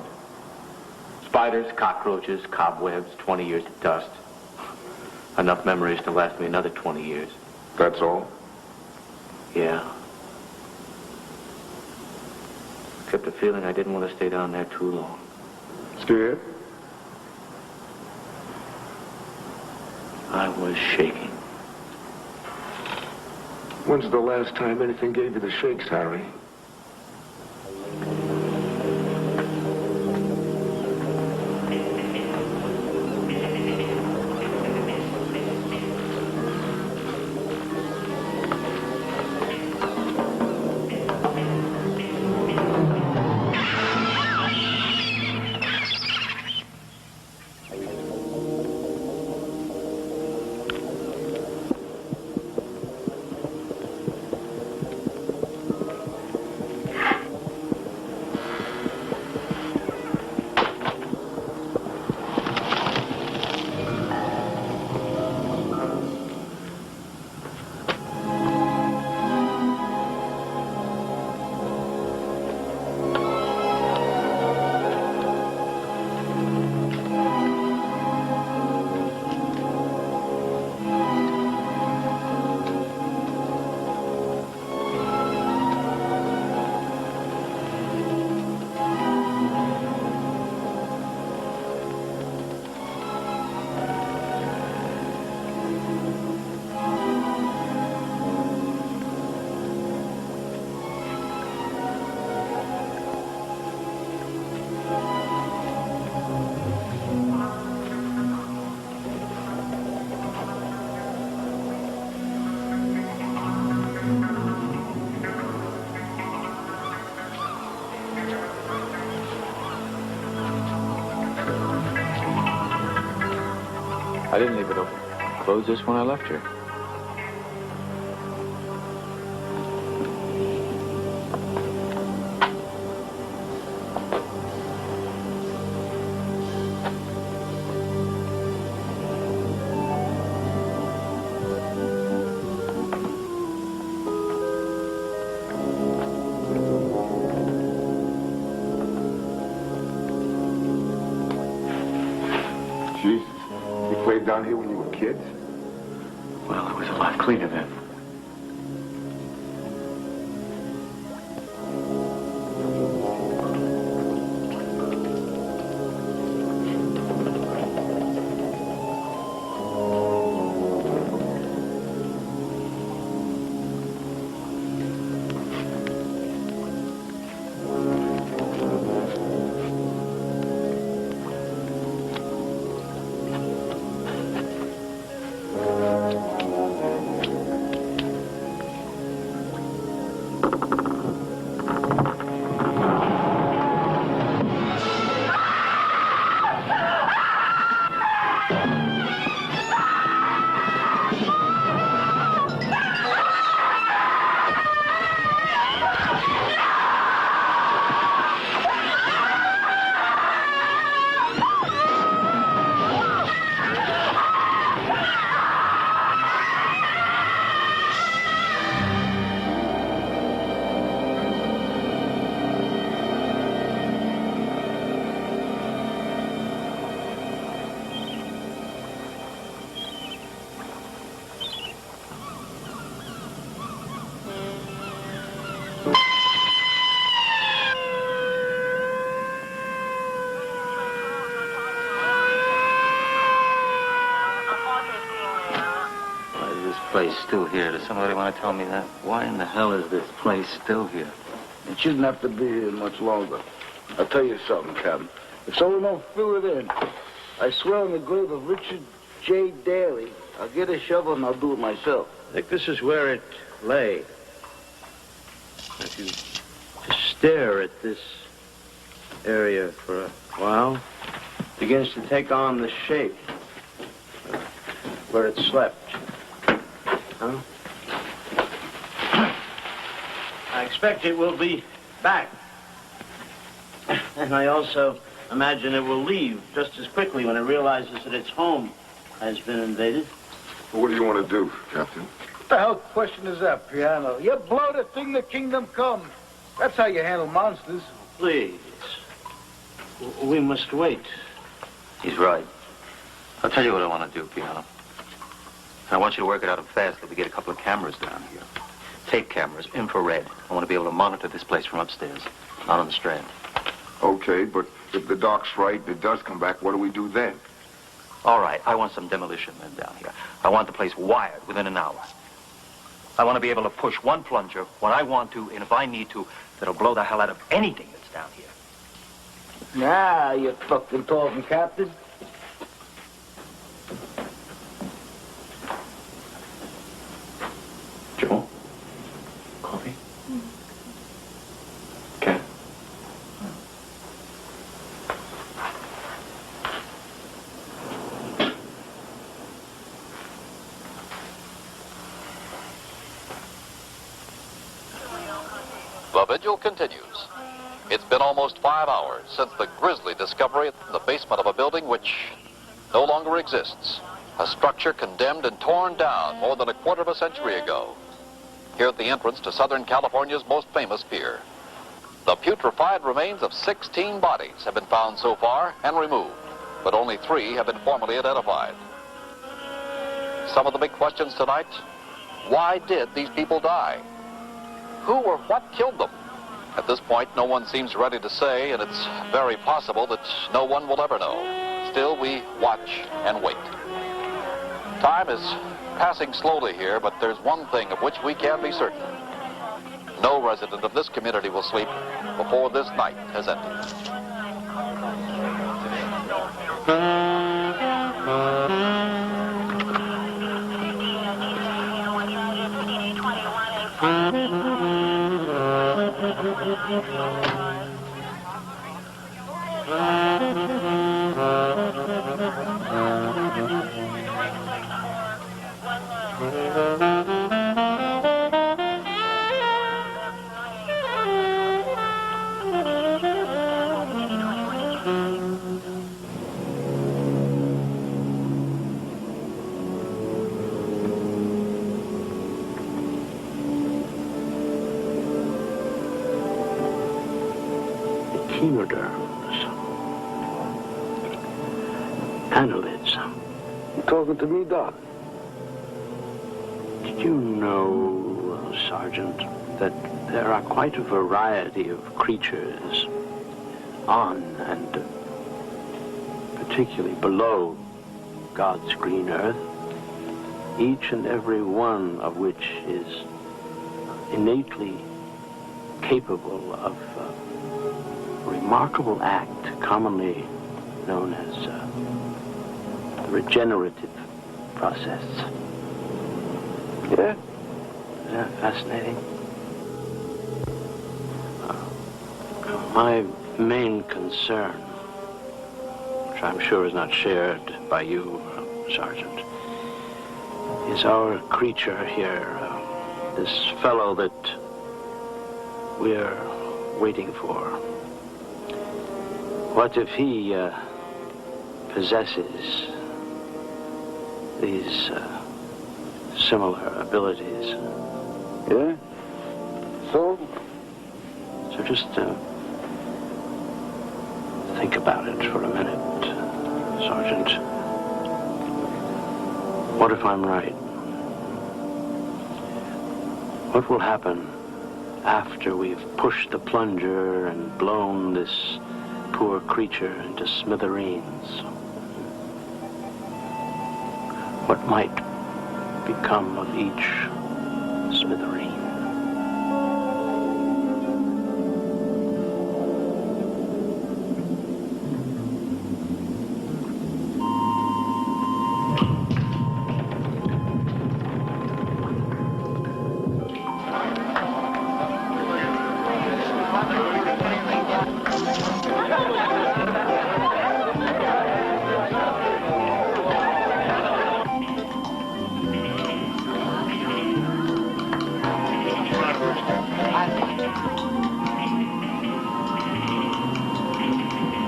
S1: Spiders, cockroaches, cobwebs, 20 years of dust. Enough memories to last me another 20 years.
S4: That's all?
S1: Yeah. Except the feeling I didn't want to stay down there too long.
S4: Scared?
S1: I was shaking.
S4: When's the last time anything gave you the shakes, Harry?
S1: didn't leave it open. Closed just when I left here.
S4: Jesus, you played down here when you were kids?
S1: Well, it was a lot cleaner then.
S12: Place still here? Does somebody want to tell me that? Why in the hell is this place still here?
S14: It shouldn't have to be here much longer. I'll tell you something, Captain. If someone don't fill it in, I swear on the grave of Richard J. Daly, I'll get a shovel and I'll do it myself.
S12: I think this is where it lay. If you just stare at this area for a while, it begins to take on the shape where it slept. Huh? I expect it will be back. And I also imagine it will leave just as quickly when it realizes that its home has been invaded.
S4: Well, what do you want to do, Captain?
S14: What the hell question is that, Piano? You blow the thing, the kingdom come. That's how you handle monsters.
S12: Please. We must wait.
S15: He's right. I'll tell you what I want to do, Piano. I want you to work it out fast that we get a couple of cameras down here. Tape cameras, infrared. I want to be able to monitor this place from upstairs, not on the Strand.
S4: Okay, but if the doc's right, it does come back, what do we do then?
S15: All right, I want some demolition men down here. I want the place wired within an hour. I want to be able to push one plunger when I want to, and if I need to, that'll blow the hell out of anything that's down here.
S14: Nah, you fucking talking, Captain.
S1: Joel? Coffee? Cat?
S9: The vigil continues. It's been almost 5 hours since the grisly discovery in the basement of a building which no longer exists. A structure condemned and torn down more than a quarter of a century ago. Here at the entrance to Southern California's most famous pier. The putrefied remains of 16 bodies have been found so far and removed, but only 3 have been formally identified. Some of the big questions tonight: why did these people die? Who or what killed them? At this point, no one seems ready to say, and it's very possible that no one will ever know. Still, we watch and wait. Time is passing slowly here, but there's one thing of which we can be certain. No resident of this community will sleep before this night has ended.
S12: Echinoderms. Annelids.
S14: You talking to me, Doc?
S12: Did you know, Sergeant, that there are quite a variety of creatures on and particularly below God's green earth, each and every one of which is innately capable of a remarkable act commonly known as the regenerative process.
S14: Yeah?
S12: Isn't that fascinating? My main concern, which I'm sure is not shared by you, Sergeant, is our creature here, this fellow that we're waiting for. What if he possesses these similar abilities?
S14: Yeah? So?
S12: So just think about it for a minute, Sergeant. What if I'm right? What will happen after we've pushed the plunger and blown this poor creature into smithereens? What might become of each smithereen?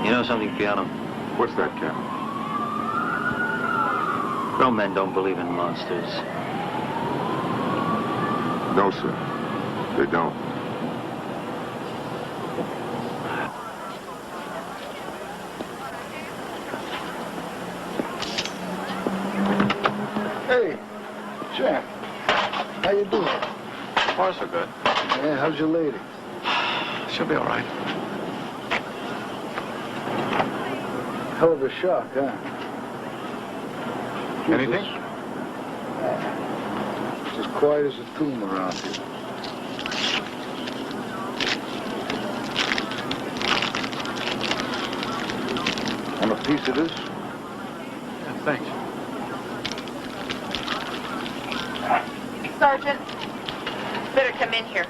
S15: You know something, Piano?
S4: What's that, Cap?
S15: Grown men don't believe in monsters.
S4: No, sir. They don't.
S14: Hey, champ. How you doing?
S1: So far, so good.
S14: Yeah, how's your lady?
S1: She'll be all right.
S14: Hell of a shock, huh?
S1: Anything?
S14: It's as quiet as a tomb around here. Want a piece of this?
S1: Yeah, thanks.
S16: Sergeant, better come in here.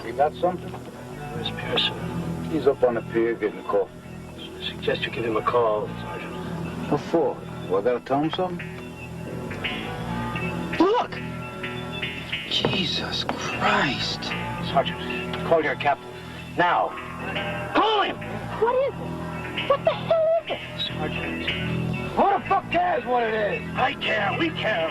S14: You got something?
S12: Where's Pearson?
S14: He's up on the pier getting coffee.
S12: I suggest you give him a call, Sergeant.
S14: What for? Well, I gotta tell him something?
S5: Look! Jesus Christ.
S12: Sergeant, call your captain. Now. Call him!
S6: What is it? What the hell is it?
S12: Sergeant.
S14: Who the fuck cares what it is?
S12: I care. We care.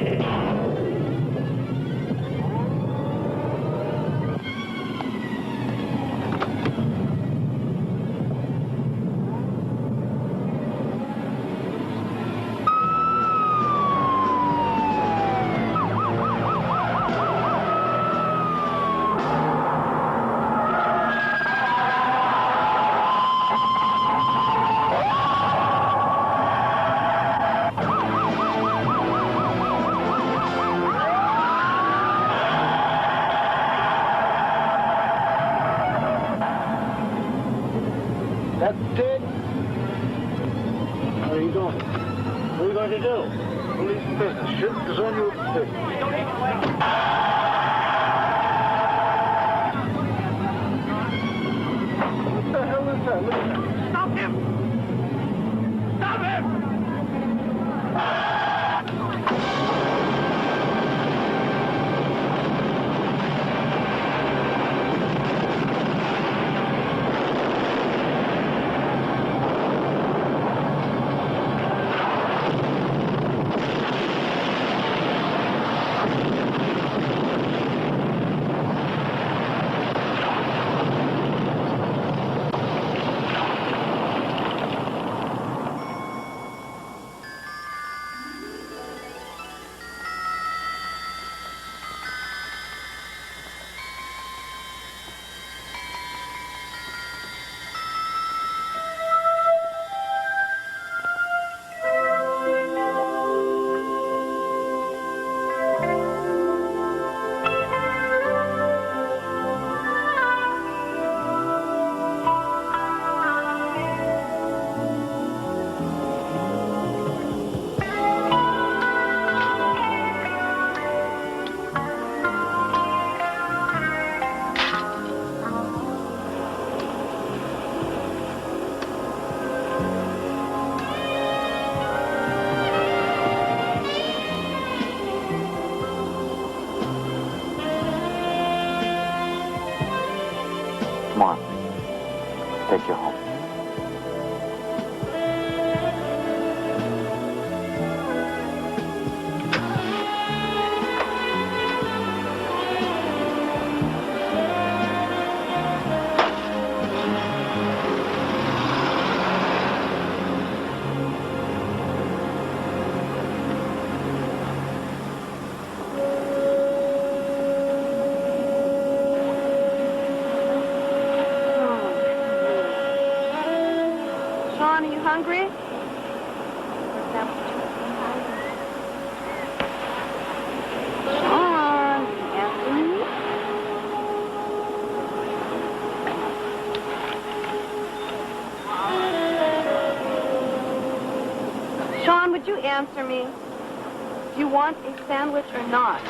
S1: Come on. Take you home.
S6: Sean, are you hungry? Sean, answer me. Sean, would you answer me? Do you want a sandwich or not?